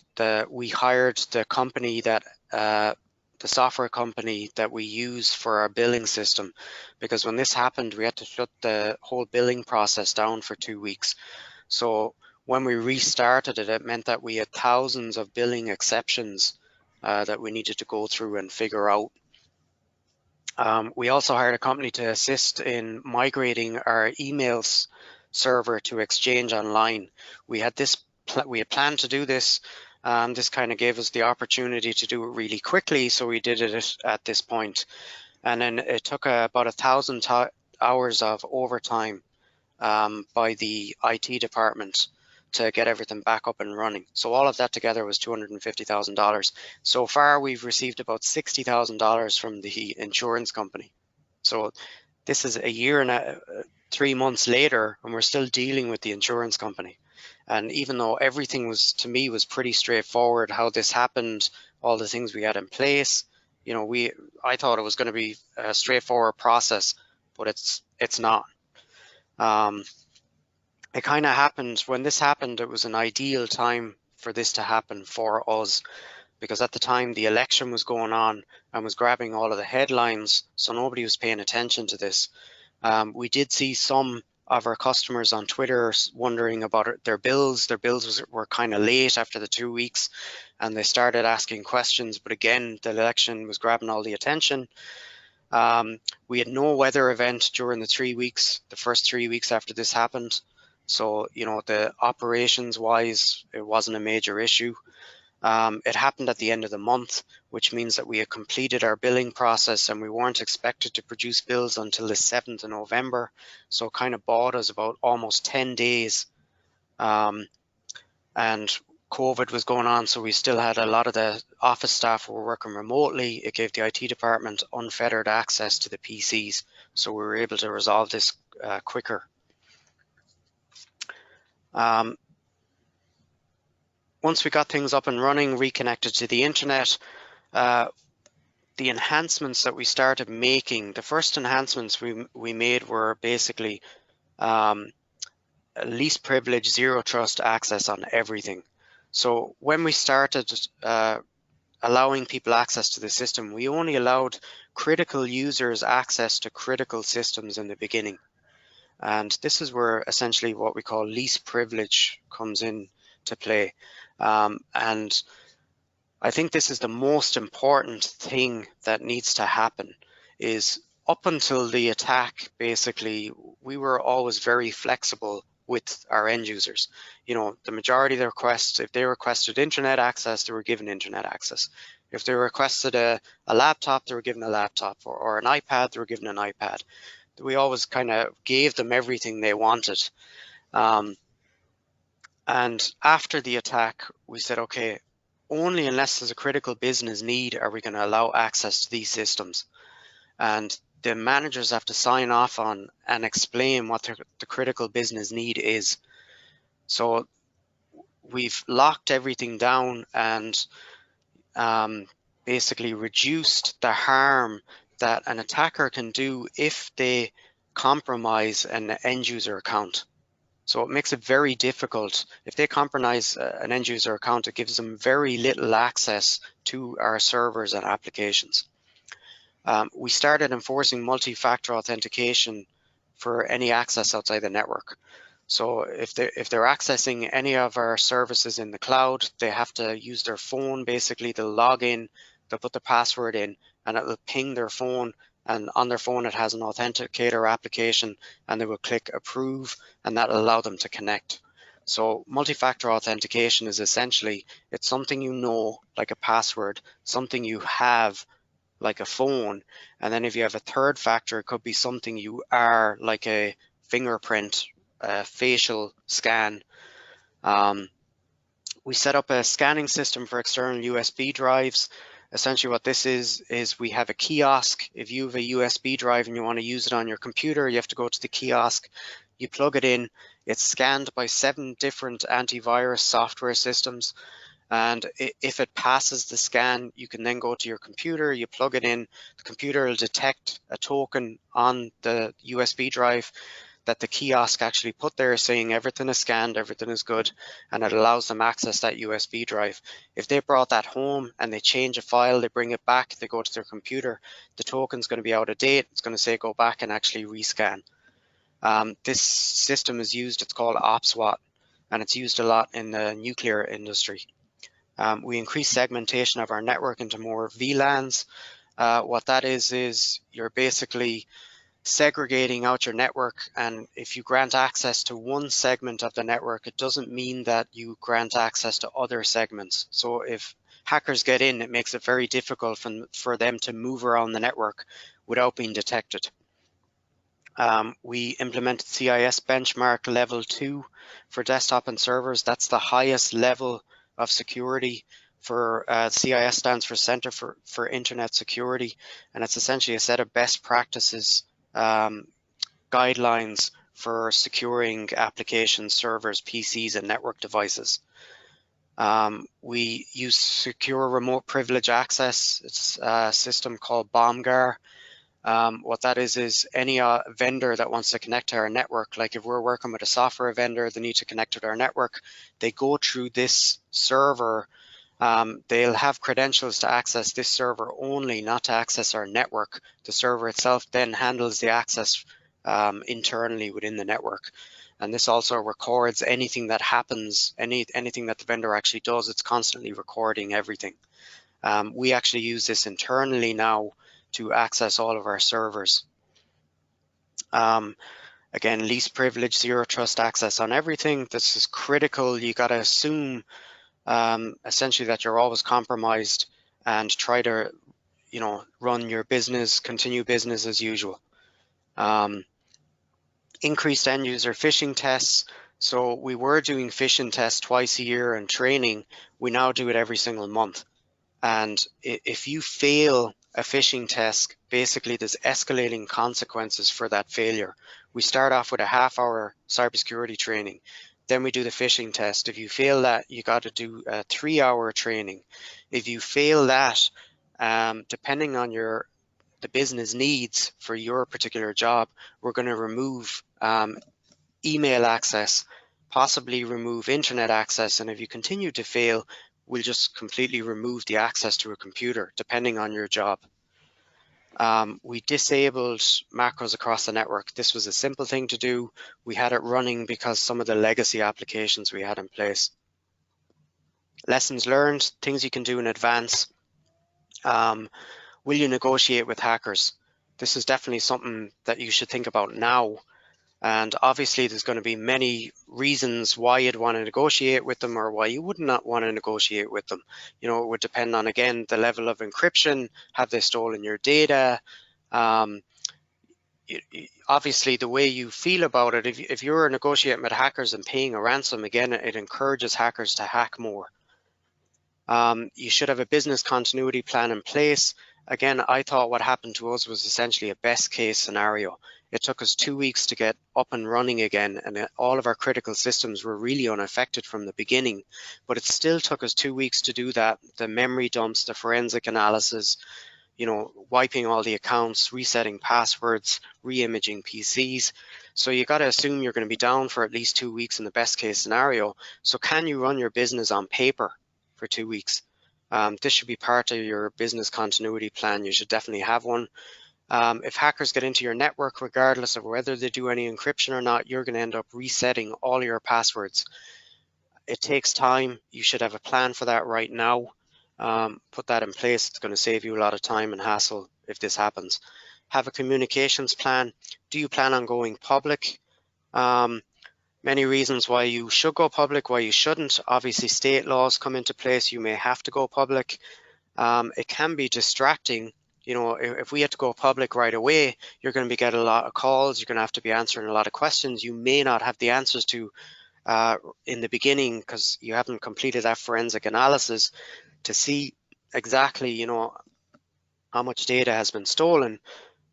we hired the company that the software company that we use for our billing system, because when this happened, we had to shut the whole billing process down for 2 weeks. So when we restarted it, it meant that we had thousands of billing exceptions that we needed to go through and figure out. We also hired a company to assist in migrating our emails server to Exchange Online. We had planned to do this. This kind of gave us the opportunity to do it really quickly, so we did it at this point. And then it took about 1,000 hours of overtime by the IT department to get everything back up and running. So all of that together was $250,000. So far, we've received about $60,000 from the insurance company. So this is a year and 3 months later, and we're still dealing with the insurance company. And even though everything to me was pretty straightforward, how this happened, all the things we had in place, you know, I thought it was going to be a straightforward process, but it's not. It kind of happened, when this happened, it was an ideal time for this to happen for us, because at the time the election was going on and was grabbing all of the headlines, so nobody was paying attention to this. We did see some of our customers on Twitter wondering about their bills. Their bills were kind of late after the 2 weeks, and they started asking questions, but again, the election was grabbing all the attention. We had no weather event during the first 3 weeks after this happened. So, you know, the operations wise, it wasn't a major issue. It happened at the end of the month, which means that we had completed our billing process and we weren't expected to produce bills until the 7th of November. So it kind of bought us about almost 10 days. And COVID was going on, so we still had a lot of the office staff were working remotely. It gave the IT department unfettered access to the PCs, so we were able to resolve this quicker. Once we got things up and running, reconnected to the internet, the enhancements that we started making, the first enhancements we made were basically least privilege, zero trust access on everything. So when we started allowing people access to the system. We only allowed critical users access to critical systems in the beginning. And this is where essentially what we call least privilege comes in to play. And I think this is the most important thing that needs to happen. Is up until the attack, basically, we were always very flexible with our end users. You know, the majority of the requests, if they requested internet access, they were given internet access. If they requested a laptop, they were given a laptop, or an iPad, they were given an iPad. We always kind of gave them everything they wanted. And after the attack, we said, okay, only unless there's a critical business need are we going to allow access to these systems. And the managers have to sign off on and explain what the critical business need is. So we've locked everything down and basically reduced the harm that an attacker can do if they compromise an end user account. So it makes it very difficult. If they compromise an end user account, it gives them very little access to our servers and applications. We started enforcing multi-factor authentication for any access outside the network. So if they're accessing any of our services in the cloud, they have to use their phone. Basically, they'll log in, they'll put the password in, and it'll ping their phone. And on their phone, it has an authenticator application, and they will click approve, and that'll allow them to connect. So multi-factor authentication is essentially, it's something you know, like a password, something you have, like a phone. And then if you have a third factor, it could be something you are, like a fingerprint, facial scan. We set up a scanning system for external USB drives. Essentially what this is we have a kiosk. If you have a USB drive and you want to use it on your computer, you have to go to the kiosk, you plug it in, it's scanned by 7 different antivirus software systems. And if it passes the scan, you can then go to your computer, you plug it in, the computer will detect a token on the USB drive that the kiosk actually put there saying everything is scanned, everything is good, and it allows them access that USB drive. If they brought that home and they change a file, they bring it back, they go to their computer, the token's going to be out of date, it's going to say go back and actually rescan. This system is used, it's called Opswat, and it's used a lot in the nuclear industry. We increase segmentation of our network into more VLANs. What that is you're basically segregating out your network, and if you grant access to one segment of the network, it doesn't mean that you grant access to other segments. So if hackers get in, it makes it very difficult for them to move around the network without being detected. We implemented CIS benchmark level 2 for desktop and servers. That's the highest level of security for CIS stands for Center for Internet Security, and it's essentially a set of best practices guidelines for securing applications, servers, PCs, and network devices. We use secure remote privilege access. It's a system called BOMGAR. What that is any vendor that wants to connect to our network, like if we're working with a software vendor, they need to connect to our network, they go through this server. They'll have credentials to access this server only, not to access our network. The server itself then handles the access internally within the network. And this also records anything that happens, anything that the vendor actually does, it's constantly recording everything. We actually use this internally now to access all of our servers. Again, least privilege, zero trust access on everything. This is critical. You got to assume essentially that you're always compromised and try to, run your business, continue business as usual. Increased end user phishing tests. So we were doing phishing tests twice a year and training. We now do it every single month. And if you fail a phishing test, basically there's escalating consequences for that failure. We start off with a half-hour cybersecurity training. Then we do the phishing test. If you fail that, you got to do a 3-hour training. If you fail that, depending on the business needs for your particular job, we're going to remove email access, possibly remove internet access. And if you continue to fail, will just completely remove the access to a computer, depending on your job. We disabled macros across the network. This was a simple thing to do. We had it running because some of the legacy applications we had in place. Lessons learned, things you can do in advance. Will you negotiate with hackers? This is definitely something that you should think about now. And obviously there's going to be many reasons why you'd want to negotiate with them or why you would not want to negotiate with them. You know, it would depend on, again, the level of encryption. Have they stolen your data? Obviously the way you feel about it, if you're negotiating with hackers and paying a ransom, again, it encourages hackers to hack more. You should have a business continuity plan in place. Again, I thought what happened to us was essentially a best case scenario. It took us 2 weeks to get up and running again, and all of our critical systems were really unaffected from the beginning, but it still took us 2 weeks to do that. The memory dumps, the forensic analysis, you know, wiping all the accounts, resetting passwords, re-imaging PCs. So you got to assume you're going to be down for at least 2 weeks in the best case scenario. So can you run your business on paper for 2 weeks? This should be part of your business continuity plan. You should definitely have one. If hackers get into your network, regardless of whether they do any encryption or not, you're going to end up resetting all your passwords. It takes time. You should have a plan for that right now. Put that in place. It's going to save you a lot of time and hassle if this happens. Have a communications plan. Do you plan on going public? Many reasons why you should go public, why you shouldn't. Obviously, state laws come into place. You may have to go public. It can be distracting. You know, if we had to go public right away, you're going to be getting a lot of calls. You're going to have to be answering a lot of questions you may not have the answers to in the beginning because you haven't completed that forensic analysis to see exactly, you know, how much data has been stolen.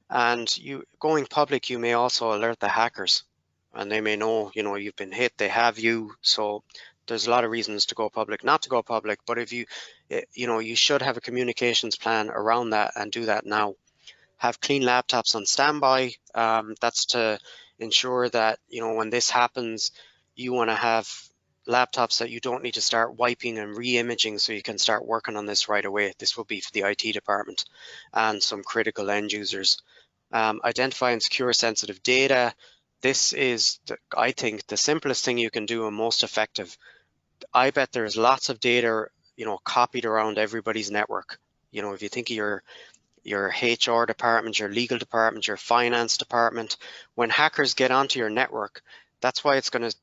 And you going public, you may also alert the hackers, and they may know, you know, you've been hit, they have you. So there's a lot of reasons to go public, not to go public. But if you, you know, you should have a communications plan around that and do that now. Have clean laptops on standby. That's to ensure that, you know, when this happens, you want to have laptops that you don't need to start wiping and re-imaging, so you can start working on this right away. This will be for the IT department and some critical end users. Identify and secure sensitive data. This is, I think, the simplest thing you can do and most effective. I bet there's lots of data, you know, copied around everybody's network. You know, if you think of your HR department, your legal department, your finance department, when hackers get onto your network, that's why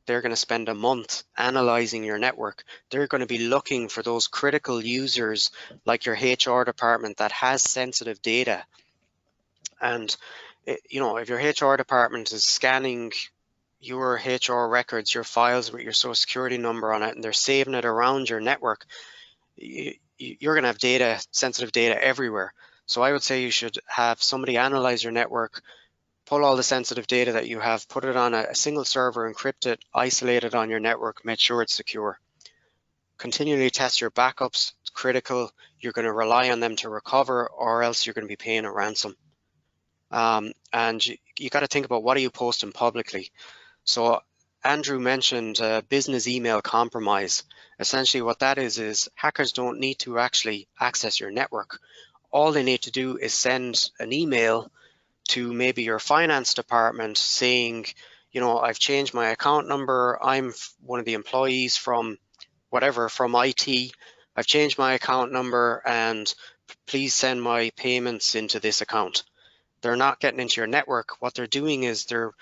they're going to spend a month analyzing your network. They're going to be looking for those critical users like your HR department that has sensitive data. And, you know, if your HR department is scanning your HR records, your files with your social security number on it, and they're saving it around your network, you're going to have data, sensitive data everywhere. So I would say you should have somebody analyze your network, pull all the sensitive data that you have, put it on a single server, encrypt it, isolate it on your network, make sure it's secure. Continually test your backups. It's critical. You're going to rely on them to recover, or else you're going to be paying a ransom. And you got to think about, what are you posting publicly? So Andrew mentioned business email compromise. Essentially what that is hackers don't need to actually access your network. All they need to do is send an email to maybe your finance department saying, you know, I've changed my account number. I'm one of the employees from whatever, from IT. I've changed my account number and please send my payments into this account. They're not getting into your network. What they're doing is they're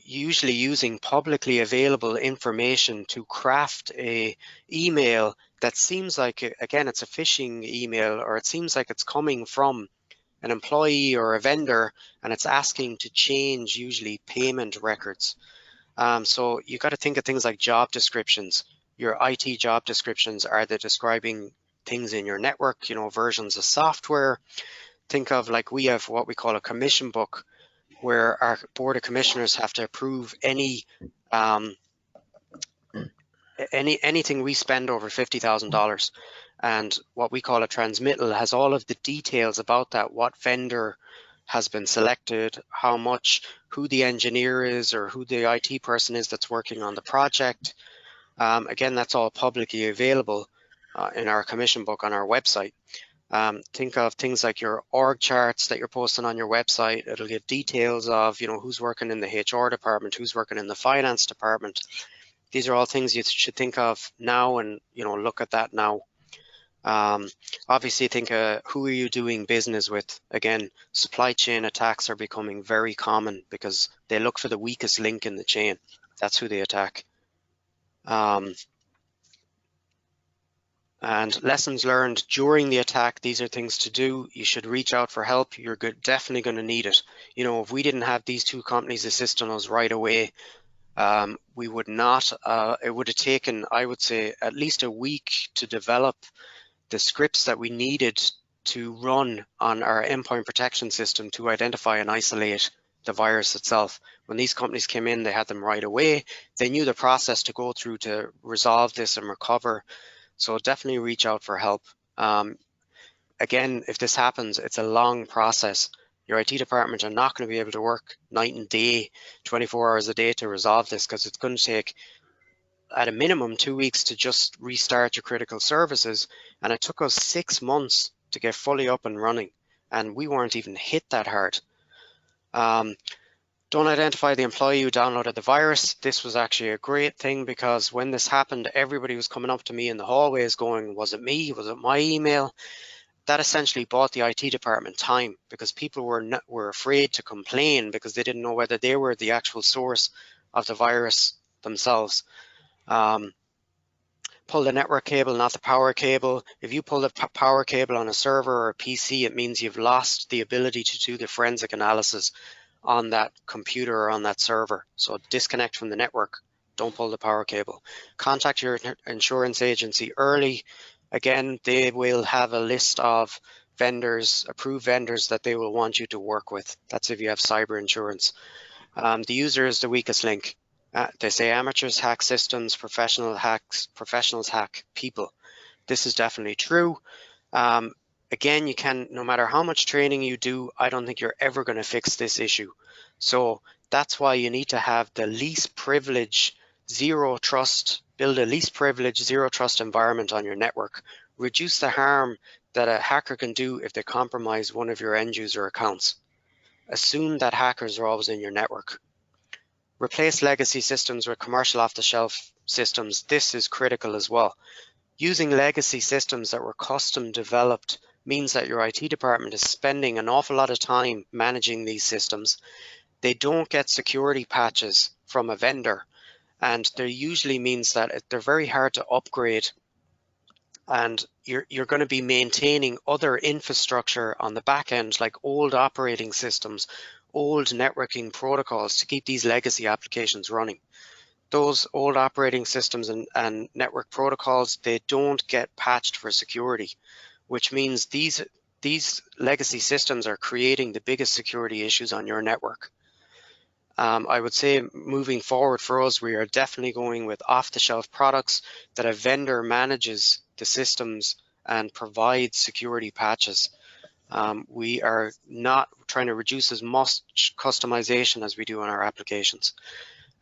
usually using publicly available information to craft a email that seems like, again, it's a phishing email, or it seems like it's coming from an employee or a vendor, and it's asking to change usually payment records. So you got to think of things like job descriptions. Your IT job descriptions, are they describing things in your network, you know, versions of software? Think of, like, we have what we call a commission book, where our board of commissioners have to approve anything we spend over $50,000. And what we call a transmittal has all of the details about that, what vendor has been selected, how much, who the engineer is or who the IT person is that's working on the project. Again, that's all publicly available. in our commission book on our website. Think of things like your org charts that you're posting on your website. It'll give details of, you know, who's working in the HR department, who's working in the finance department. These are all things you should think of now and, you know, look at that now. Obviously think, who are you doing business with? Again, supply chain attacks are becoming very common because they look for the weakest link in the chain. That's who they attack. And lessons learned during the attack, these are things to do. You should reach out for help. You're definitely going to need it. You know, if we didn't have these two companies assisting us right away, we would not, it would have taken, I would say, at least a week to develop the scripts that we needed to run on our endpoint protection system to identify and isolate the virus itself. When these companies came in, they had them right away. They knew the process to go through to resolve this and recover. So definitely reach out for help. Again, if this happens, it's a long process. Your IT department are not going to be able to work night and day, 24 hours a day to resolve this, because it's going to take at a minimum 2 weeks to just restart your critical services. And it took us 6 months to get fully up and running, and we weren't even hit that hard. Don't identify the employee who downloaded the virus. This was actually a great thing, because when this happened, everybody was coming up to me in the hallways going, was it me? Was it my email? That essentially bought the IT department time, because people were afraid to complain because they didn't know whether they were the actual source of the virus themselves. Pull the network cable, not the power cable. If you pull the power cable on a server or a PC, it means you've lost the ability to do the forensic analysis on that computer or on that server. So disconnect from the network. Don't pull the power cable. Contact your insurance agency early. Again, they will have a list of vendors, approved vendors that they will want you to work with. That's if you have cyber insurance. The user is the weakest link. They say amateurs hack systems, professionals hack people. This is definitely true. Again, you can, no matter how much training you do, I don't think you're ever going to fix this issue. So that's why you need to have the least privilege, zero trust, build a least privilege, zero trust environment on your network. Reduce the harm that a hacker can do if they compromise one of your end user accounts. Assume that hackers are always in your network. Replace legacy systems with commercial off-the-shelf systems. This is critical as well. Using legacy systems that were custom developed means that your IT department is spending an awful lot of time managing these systems. They don't get security patches from a vendor, and there usually means that they're very hard to upgrade, and you're going to be maintaining other infrastructure on the back end, like old operating systems, old networking protocols to keep these legacy applications running. Those old operating systems and network protocols, they don't get patched for security, which means these legacy systems are creating the biggest security issues on your network. I would say moving forward for us, we are definitely going with off-the-shelf products that a vendor manages the systems and provides security patches. We are not trying to reduce as much customization as we do on our applications.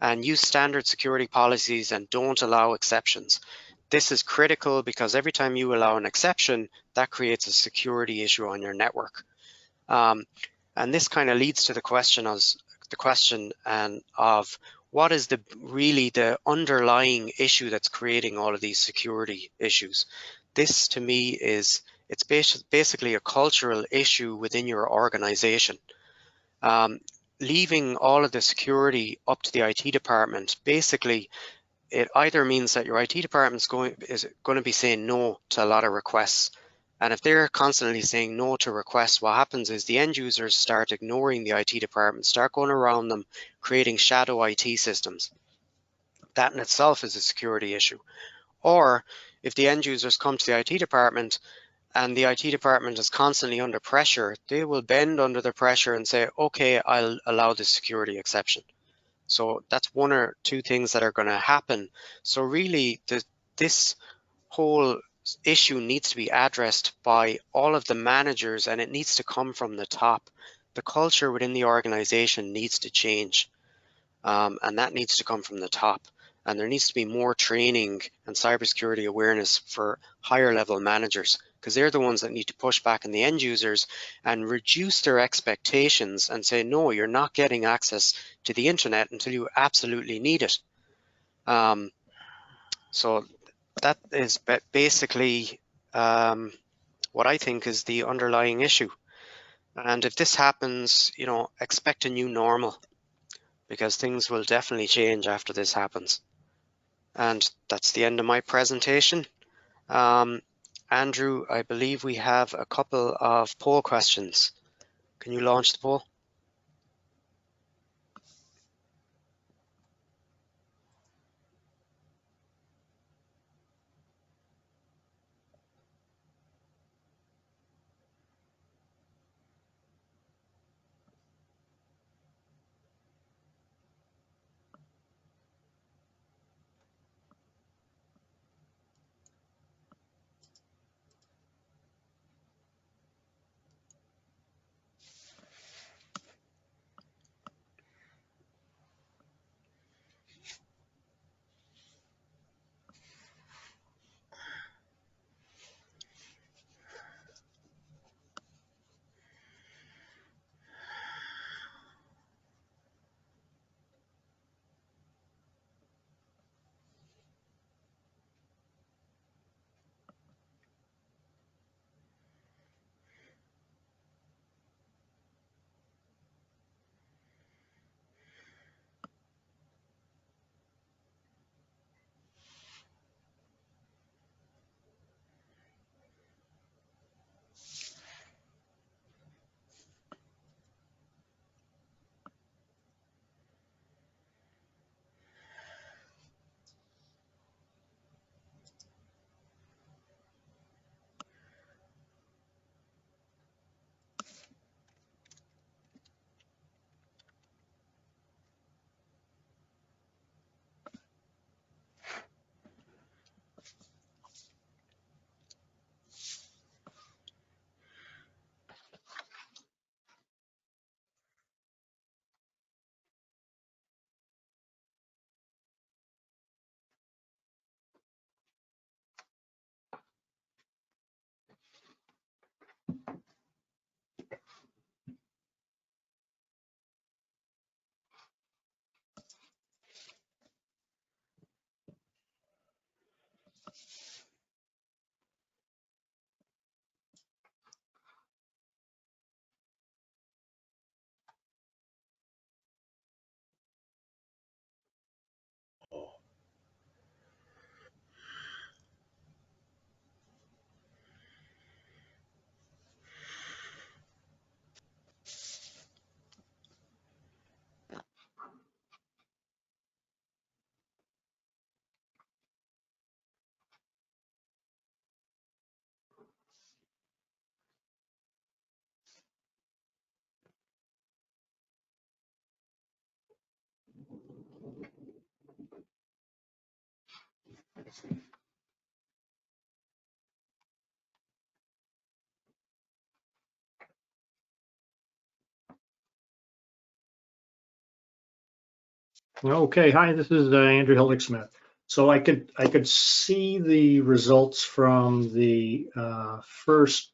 And use standard security policies and don't allow exceptions. This is critical because every time you allow an exception, that creates a security issue on your network. And this kind of leads to the question of what is really the underlying issue that's creating all of these security issues. This to me is, it's basically a cultural issue within your organization. Leaving all of the security up to the IT department, basically, it either means that your IT department is going to be saying no to a lot of requests. And if they're constantly saying no to requests, what happens is the end users start ignoring the IT department, start going around them, creating shadow IT systems. That in itself is a security issue. Or if the end users come to the IT department and the IT department is constantly under pressure, they will bend under the pressure and say, okay, I'll allow this security exception. So that's one or two things that are going to happen. So really, this whole issue needs to be addressed by all of the managers, and it needs to come from the top. The culture within the organization needs to change, and that needs to come from the top. And there needs to be more training and cybersecurity awareness for higher level managers, because they're the ones that need to push back on the end users and reduce their expectations and say, no, you're not getting access to the internet until you absolutely need it. So that is basically what I think is the underlying issue. And if this happens, you know, expect a new normal, because things will definitely change after this happens. And that's the end of my presentation. Andrew, I believe we have a couple of poll questions. Can you launch the poll? Okay, hi, this is Andrew Hildick-Smith. So I could see the results from the first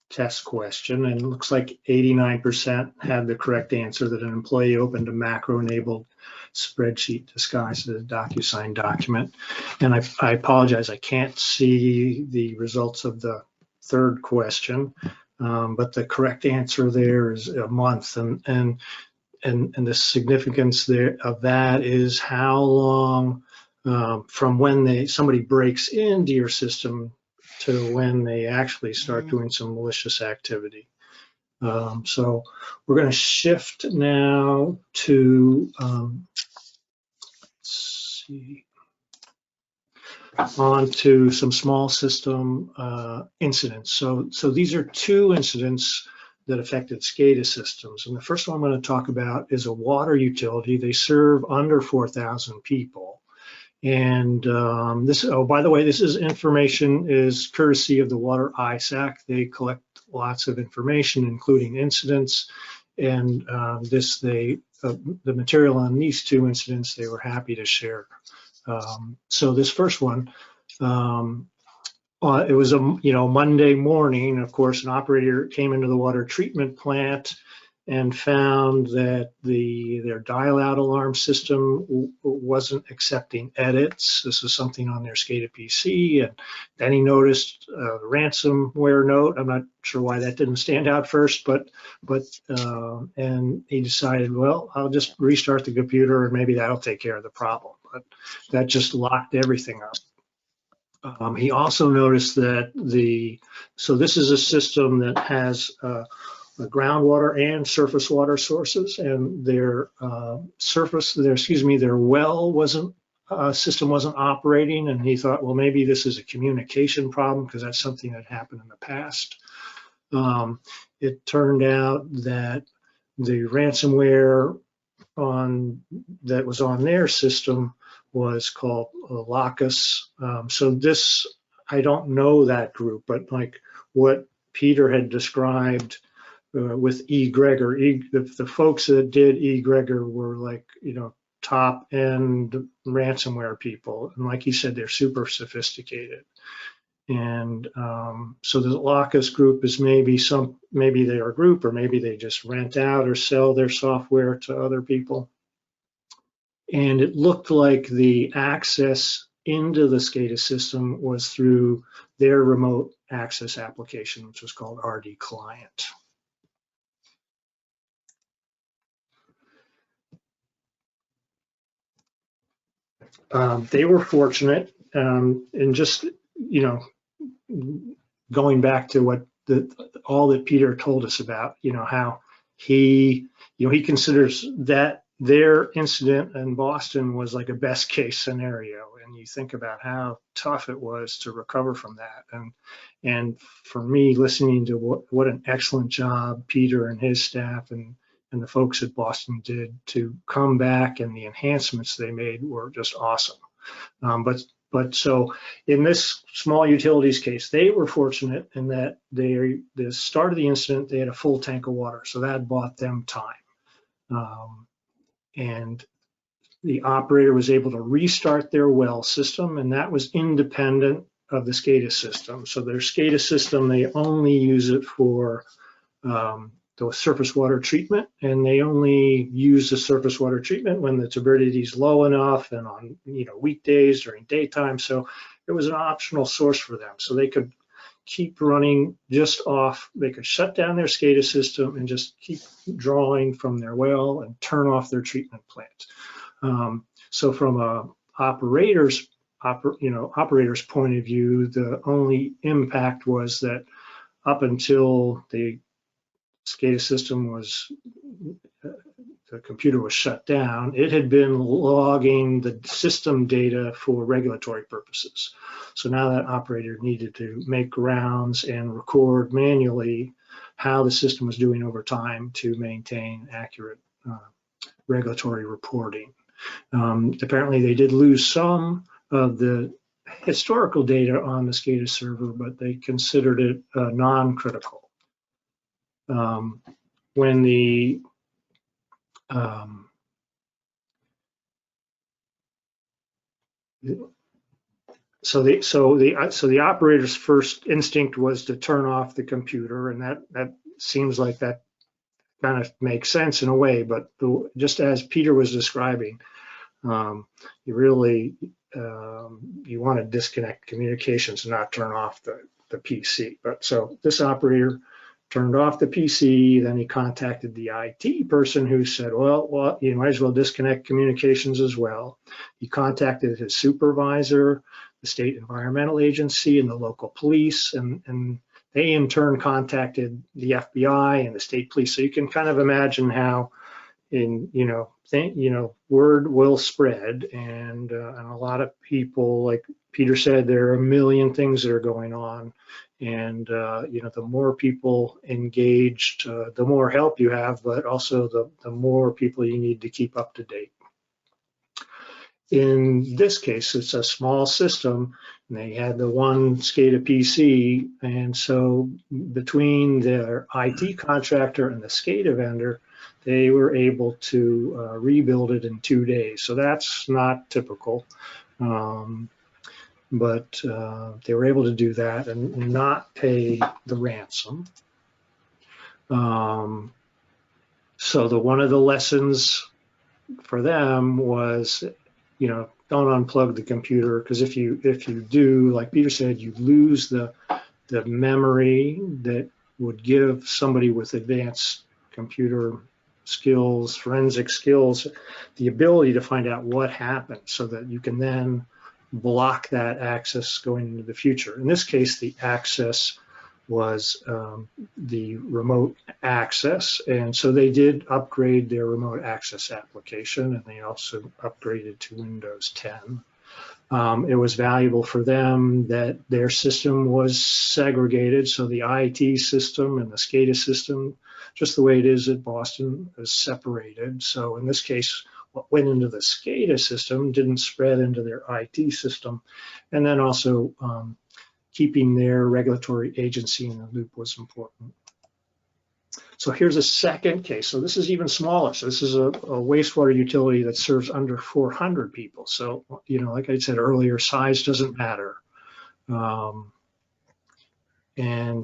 test question, and it looks like 89% had the correct answer, that an employee opened a macro-enabled spreadsheet disguised as a DocuSign document. And I apologize, I can't see the results of the third question, but the correct answer there is a month. And the significance there of that is how long from when somebody breaks into your system to when they actually start doing some malicious activity. So we're going to shift now to let's see, on to some small system incidents. So these are two incidents that affected Scada systems. And the first one I'm going to talk about is a water utility. They serve under 4,000 people. And this, oh, by the way, this is information is courtesy of the WaterISAC. They collect lots of information, including incidents. And the material on these two incidents, they were happy to share So this first one, it was a Monday morning. Of course, an operator came into the water treatment plant and found that their dial-out alarm system wasn't accepting edits. This was something on their Scada PC, and then he noticed the ransomware note. I'm not sure why that didn't stand out first, and he decided, well, I'll just restart the computer and maybe that'll take care of the problem. But that just locked everything up. He also noticed that so this is a system that has groundwater and surface water sources, and their well system wasn't operating, and he thought, well, maybe this is a communication problem because that's something that happened in the past. It turned out that the ransomware that was on their system was called Locus. So this, I don't know that group, but like what Peter had described with Egregor, the folks that did Egregor were like, top end ransomware people. And like he said, they're super sophisticated. And so the Locus group is maybe they're a group, or maybe they just rent out or sell their software to other people. And it looked like the access into the Scada system was through their remote access application, which was called RD Client. They were fortunate, and just, going back to what all that Peter told us about, how he considers that their incident in Boston was like a best case scenario. And you think about how tough it was to recover from that. And for me, listening to what an excellent job Peter and his staff and the folks at Boston did to come back, and the enhancements they made were just awesome. But so in this small utilities case, they were fortunate in that the start of the incident, they had a full tank of water, so that bought them time. And the operator was able to restart their well system, and that was independent of the Scada system. So their Scada system, they only use it for the surface water treatment, and they only use the surface water treatment when the turbidity is low enough and on weekdays during daytime. So it was an optional source for them. So they could keep running just off. They could shut down their Scada system and just keep drawing from their well and turn off their treatment plant. So from a operator's point of view, the only impact was that up until the Scada system the computer was shut down, it had been logging the system data for regulatory purposes. So now that operator needed to make rounds and record manually how the system was doing over time to maintain accurate regulatory reporting. Apparently they did lose some of the historical data on the Scada server, but they considered it non-critical. When the the operator's first instinct was to turn off the computer, and that seems like that kind of makes sense in a way. But just as Peter was describing, you really you want to disconnect communications and not turn off the PC. But so this operator turned off the PC, then he contacted the IT person who said, well, you might as well disconnect communications as well. He contacted his supervisor, the state environmental agency, and the local police, and they in turn contacted the FBI and the state police. So you can kind of imagine how word will spread, and a lot of people, like Peter said, there are a million things that are going on. And the more people engaged, the more help you have, but also the more people you need to keep up to date. In this case, it's a small system, and they had the one Scada PC, and so between their IT contractor and the Scada vendor, they were able to rebuild it in 2 days. So that's not typical. But they were able to do that and not pay the ransom. So one of the lessons for them was, don't unplug the computer, because if you do, like Peter said, you lose the memory that would give somebody with advanced computer skills, forensic skills, the ability to find out what happened so that you can then block that access going into the future. In this case, the access was the remote access. And so they did upgrade their remote access application, and they also upgraded to Windows 10. It was valuable for them that their system was segregated. So the IT system and the Scada system, just the way it is at Boston, is separated. So in this case, what went into the Scada system didn't spread into their IT system. And then also keeping their regulatory agency in the loop was important. So here's a second case. So this is even smaller. So this is a wastewater utility that serves under 400 people. So, like I said earlier, size doesn't matter. And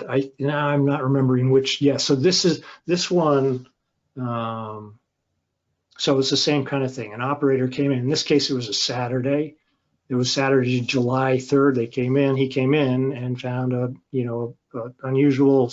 I'm not remembering which. Yeah. So this one. So it's the same kind of thing. An operator came in. In this case, it was a Saturday. It was Saturday, July 3rd. He came in and found a unusual,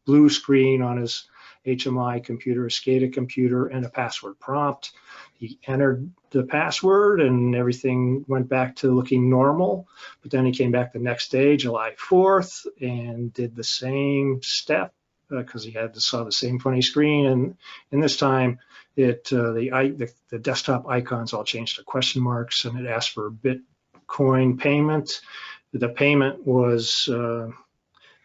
blue screen on his HMI computer, a Scada computer, and a password prompt. He entered the password and everything went back to looking normal. But then he came back the next day, July 4th, and did the same step because he saw the same funny screen. And this time, the desktop icons all changed to question marks, and it asked for Bitcoin payment. The payment was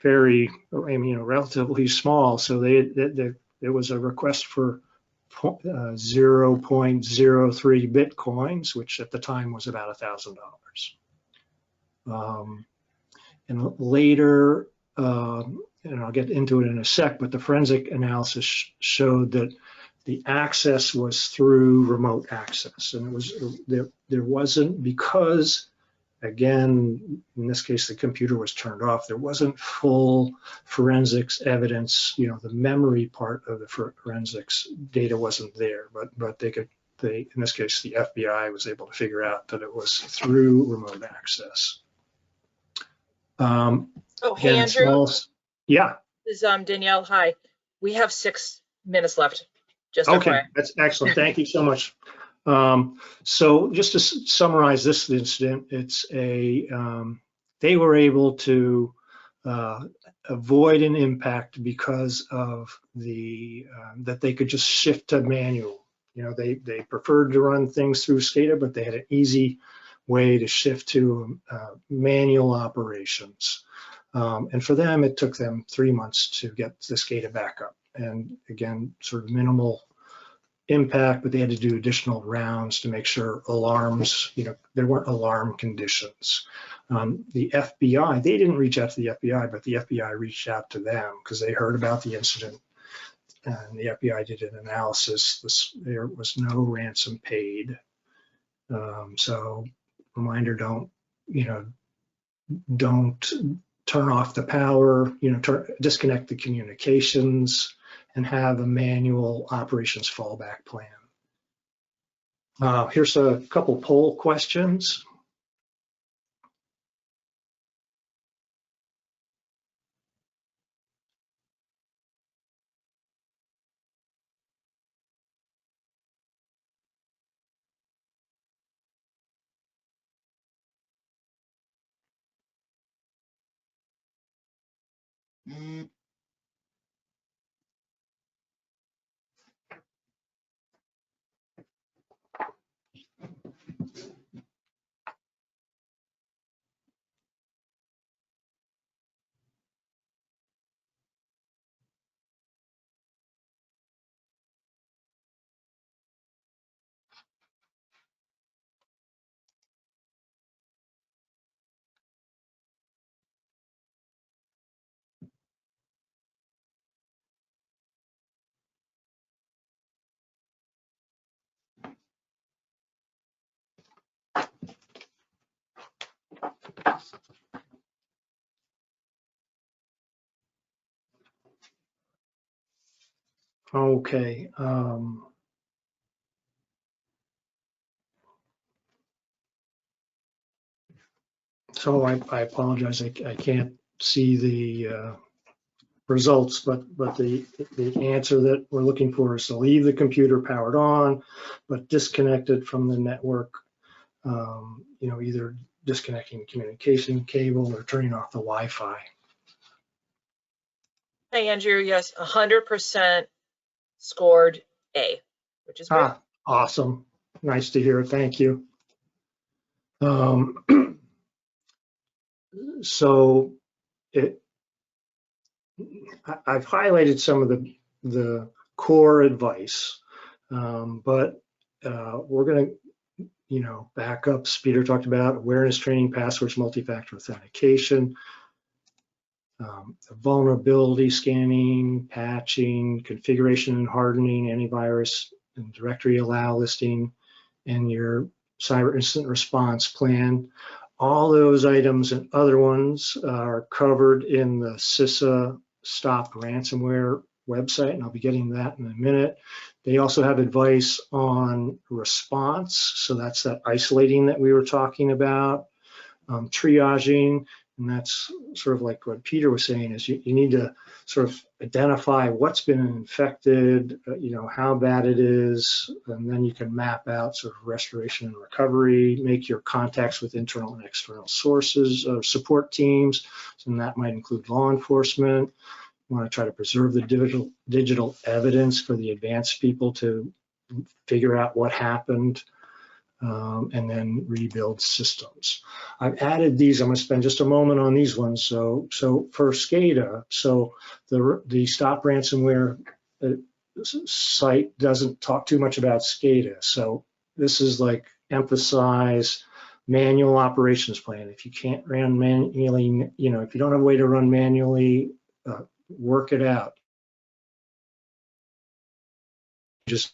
relatively small. So there was a request for 0.03 Bitcoins, which at the time was about $1,000. And later, and I'll get into it in a sec, but the forensic analysis showed that the access was through remote access. And it was there wasn't, because again, in this case, the computer was turned off. There wasn't full forensics evidence. The memory part of the forensics data wasn't there, but in this case, the FBI was able to figure out that it was through remote access. Hey, Andrew. Yeah. This is Danielle. Hi. We have 6 minutes left. Just okay. FYI. That's excellent. Thank you so much. So just to summarize this incident, they were able to avoid an impact because of that they could just shift to manual. They preferred to run things through Scada, but they had an easy way to shift to manual operations. And for them, it took them 3 months to get the Scada back up. And again, sort of minimal impact, but they had to do additional rounds to make sure alarms, there weren't alarm conditions. The FBI, they didn't reach out to the FBI, but the FBI reached out to them because they heard about the incident. And the FBI did an analysis. There was no ransom paid. So reminder, don't turn off the power, disconnect the communications, and have a manual operations fallback plan. Here's a couple poll questions. Okay. So I apologize. I can't see the results, but the answer that we're looking for is to leave the computer powered on, but disconnected from the network. You know, either disconnecting the communication cable or turning off the Wi-Fi. Hey, Andrew, yes, 100% scored A, which is great. Awesome. Nice to hear. Thank you. So I've highlighted some of the core advice, but we're going to, you know, backups. Peter talked about awareness training, passwords, multi-factor authentication, vulnerability scanning, patching, configuration and hardening, antivirus and directory allow listing, and your cyber incident response plan. All those items and other ones are covered in the CISA Stop Ransomware website, and I'll be getting that in a minute. They also have advice on response, so that's that isolating that we were talking about, triaging, and that's sort of like what Peter was saying, is you need to sort of identify what's been infected, you know, how bad it is, and then you can map out sort of restoration and recovery, make your contacts with internal and external sources or support teams, and that might include law enforcement. You want to try to preserve the digital evidence for the advanced people to figure out what happened, and then rebuild systems. I've added these. I'm going to spend just a moment on these ones. So for Scada, so the Stop Ransomware site doesn't talk too much about Scada. So this is like emphasize manual operations plan. If you can't run manually, you know, if you don't have a way to run manually, work it out. Just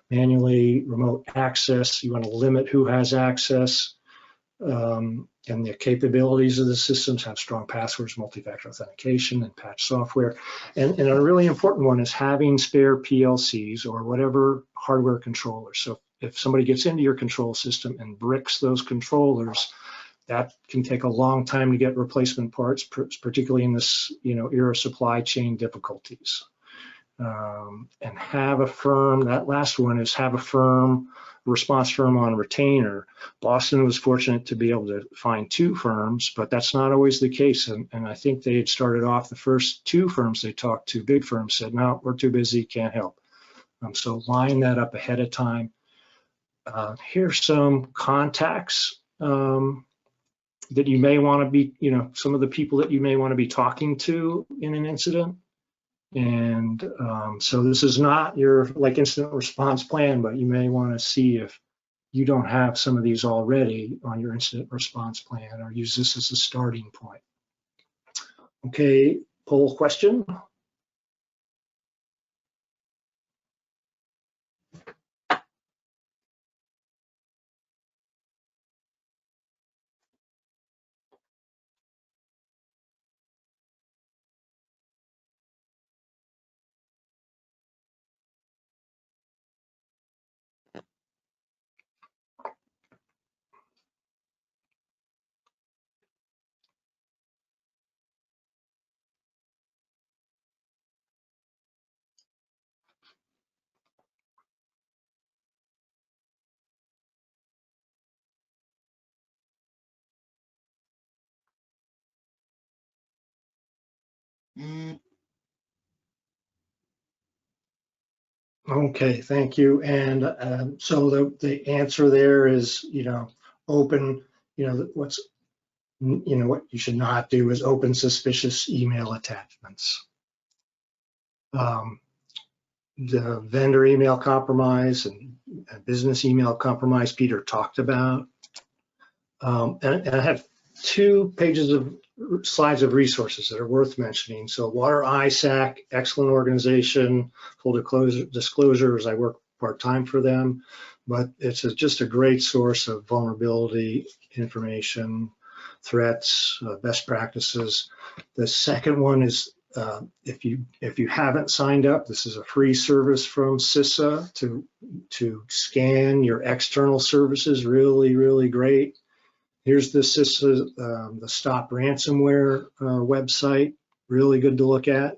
manually remote access. You want to limit who has access, and the capabilities of the systems have strong passwords, multi-factor authentication, and patch software. And a really important one is having spare PLCs or whatever hardware controllers. So if somebody gets into your control system and bricks those controllers, that can take a long time to get replacement parts, particularly in this, you know, era of supply chain difficulties. And have a firm, that last one is have a firm, response firm on retainer. Boston was fortunate to be able to find 2 firms, but that's not always the case. And I think they had started off, the first 2 firms they talked to, big firms, said, no, we're too busy, can't help. So line that up ahead of time. Here's some contacts that you may want to be, you know, some of the people that you may want to be talking to in an incident. And so this is not your like incident response plan, but you may want to see if you don't have some of these already on your incident response plan, or use this as a starting point. Okay, poll question. Okay, thank you. And so the answer there is, you know, open, you know, what you should not do is open suspicious email attachments. The vendor email compromise and business email compromise Peter talked about. And I have 2 pages of slides of resources that are worth mentioning. So WaterISAC, excellent organization, full disclosures, I work part-time for them, but it's just a great source of vulnerability information. threats, best practices. The second one is if you haven't signed up, this is a free service from CISA to scan your external services. Really, really great. Here's the CISA, the Stop Ransomware website. Really good to look at.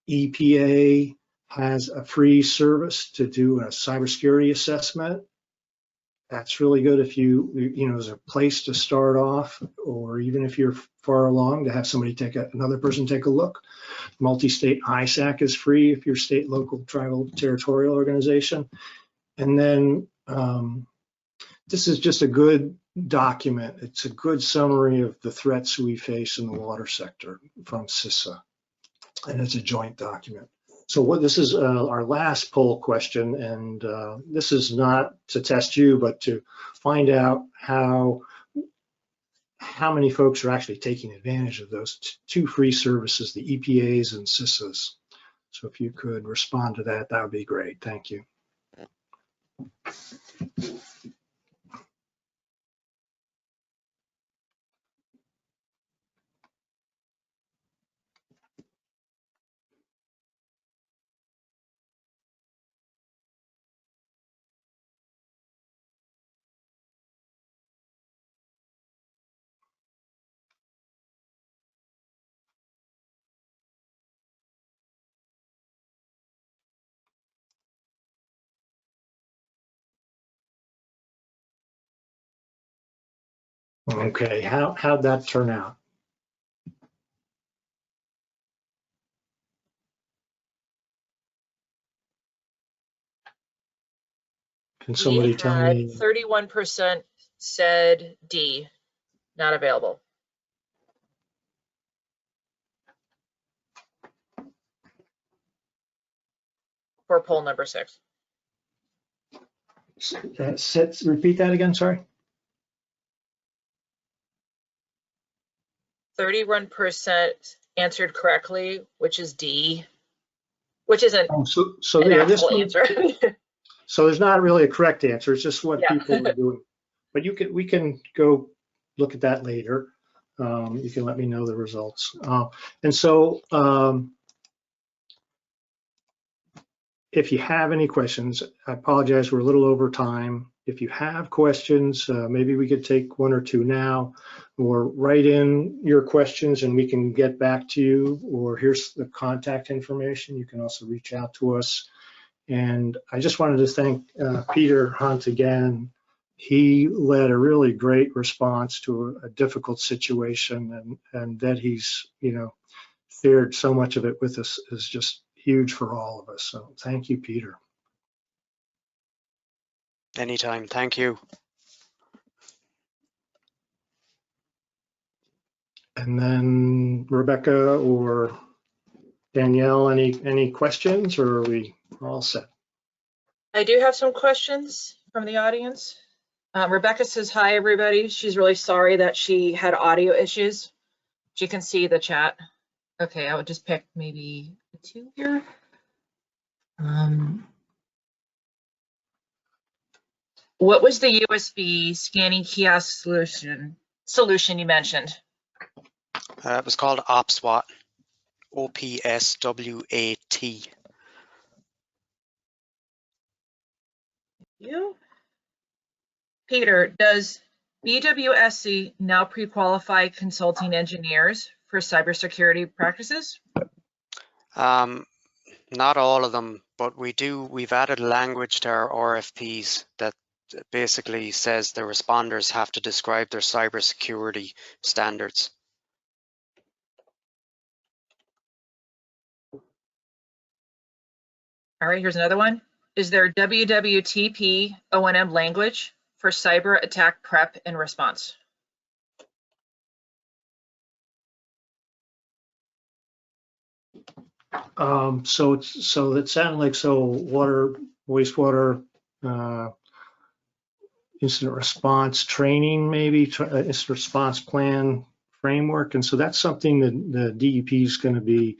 EPA has a free service to do a cybersecurity assessment. That's really good if you know, as a place to start off, or even if you're far along, to have somebody another person take a look. Multi-state ISAC is free if you're state, local, tribal, territorial organization. And then this is just a good document. It's a good summary of the threats we face in the water sector from CISA, and it's a joint document. So this is our last poll question, and this is not to test you, but to find out how many folks are actually taking advantage of those two free services, the EPAs and CISAs. So if you could respond to that, that would be great. Thank you. Okay, how'd that turn out? Can somebody tell me? 31% said D, not available. For poll number 6. Repeat that again, sorry. 31% answered correctly, which is D, which isn't So an yeah, actual answer. So there's not really a correct answer. It's just what Yeah. people are doing. But we can go look at that later. You can let me know the results. And so if you have any questions, I apologize, we're a little over time. If you have questions, maybe we could take one or two now, or write in your questions and we can get back to you, or here's the contact information. You can also reach out to us. And I just wanted to thank Peter Hunt again. He led a really great response to a difficult situation, and that he's, you know, shared so much of it with us is just huge for all of us. So thank you, Peter. Anytime, thank you. And then Rebecca or Danielle, any questions, or are we all set? I do have some questions from the audience. Rebecca says, hi, everybody. She's really sorry that she had audio issues. She can see the chat. Okay, I would just pick maybe 2 here. What was the USB scanning kiosk solution you mentioned? It was called Opswat, OPSWAT. You? Peter, does BWSC now pre-qualify consulting engineers for cybersecurity practices? Not all of them, but we've added language to our RFPs that basically says the responders have to describe their cybersecurity standards. All right, here's another one. Is there WWTP O&M language for cyber attack prep and response? So that sounded like water, wastewater, incident response training, maybe incident response plan framework, and so that's something that the DEP is going to be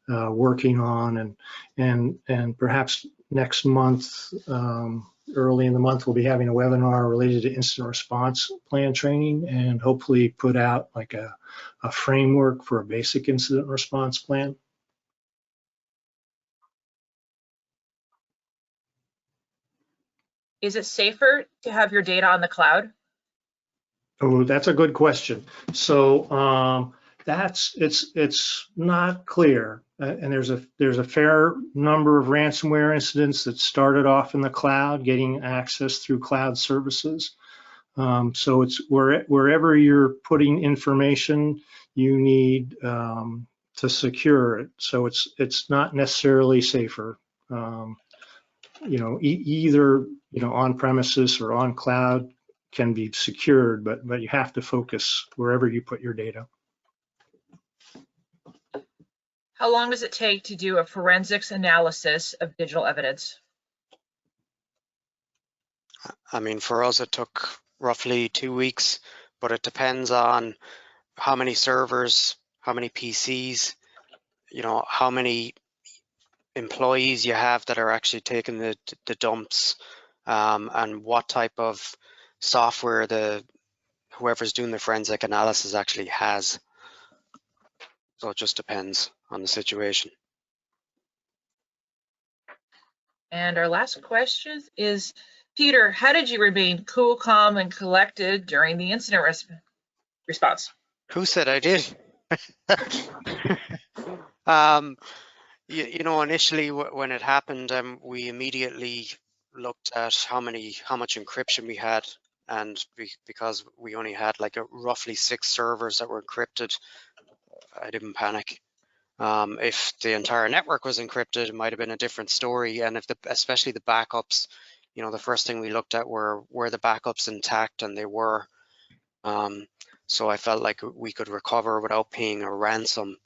working on, and perhaps next month early in the month, we'll be having a webinar related to incident response plan training, and hopefully put out like a framework for a basic incident response plan. Is it safer to have your data on the cloud? Oh, that's a good question. So it's not clear, and there's a fair number of ransomware incidents that started off in the cloud, getting access through cloud services. So it's wherever you're putting information, you need to secure it. So it's not necessarily safer. Either on premises or on cloud can be secured, but you have to focus wherever you put your data. How long does it take to do a forensics analysis of digital evidence? I mean, for us, it took roughly 2 weeks, but it depends on how many servers, how many PCs, how many employees you have that are actually taking the dumps, and what type of software whoever's doing the forensic analysis actually has. So it just depends on the situation. And our last question is, Peter, how did you remain cool, calm, and collected during the incident response? Who said I did? Initially when it happened, we immediately looked at how much encryption we had, and because we only had like roughly 6 servers that were encrypted, I didn't panic. If the entire network was encrypted, it might have been a different story. And especially the backups, the first thing we looked at were the backups intact, and they were. So I felt like we could recover without paying a ransom.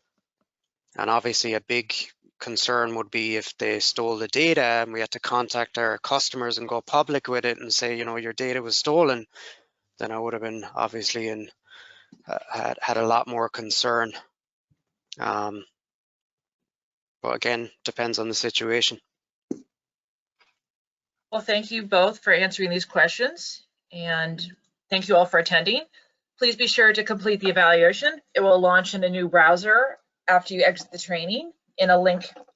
And obviously a big concern would be if they stole the data and we had to contact our customers and go public with it and say, your data was stolen, then I would have been obviously had a lot more concern. But again, depends on the situation. Well, thank you both for answering these questions, and thank you all for attending. Please be sure to complete the evaluation. It will launch in a new browser after you exit the training in a link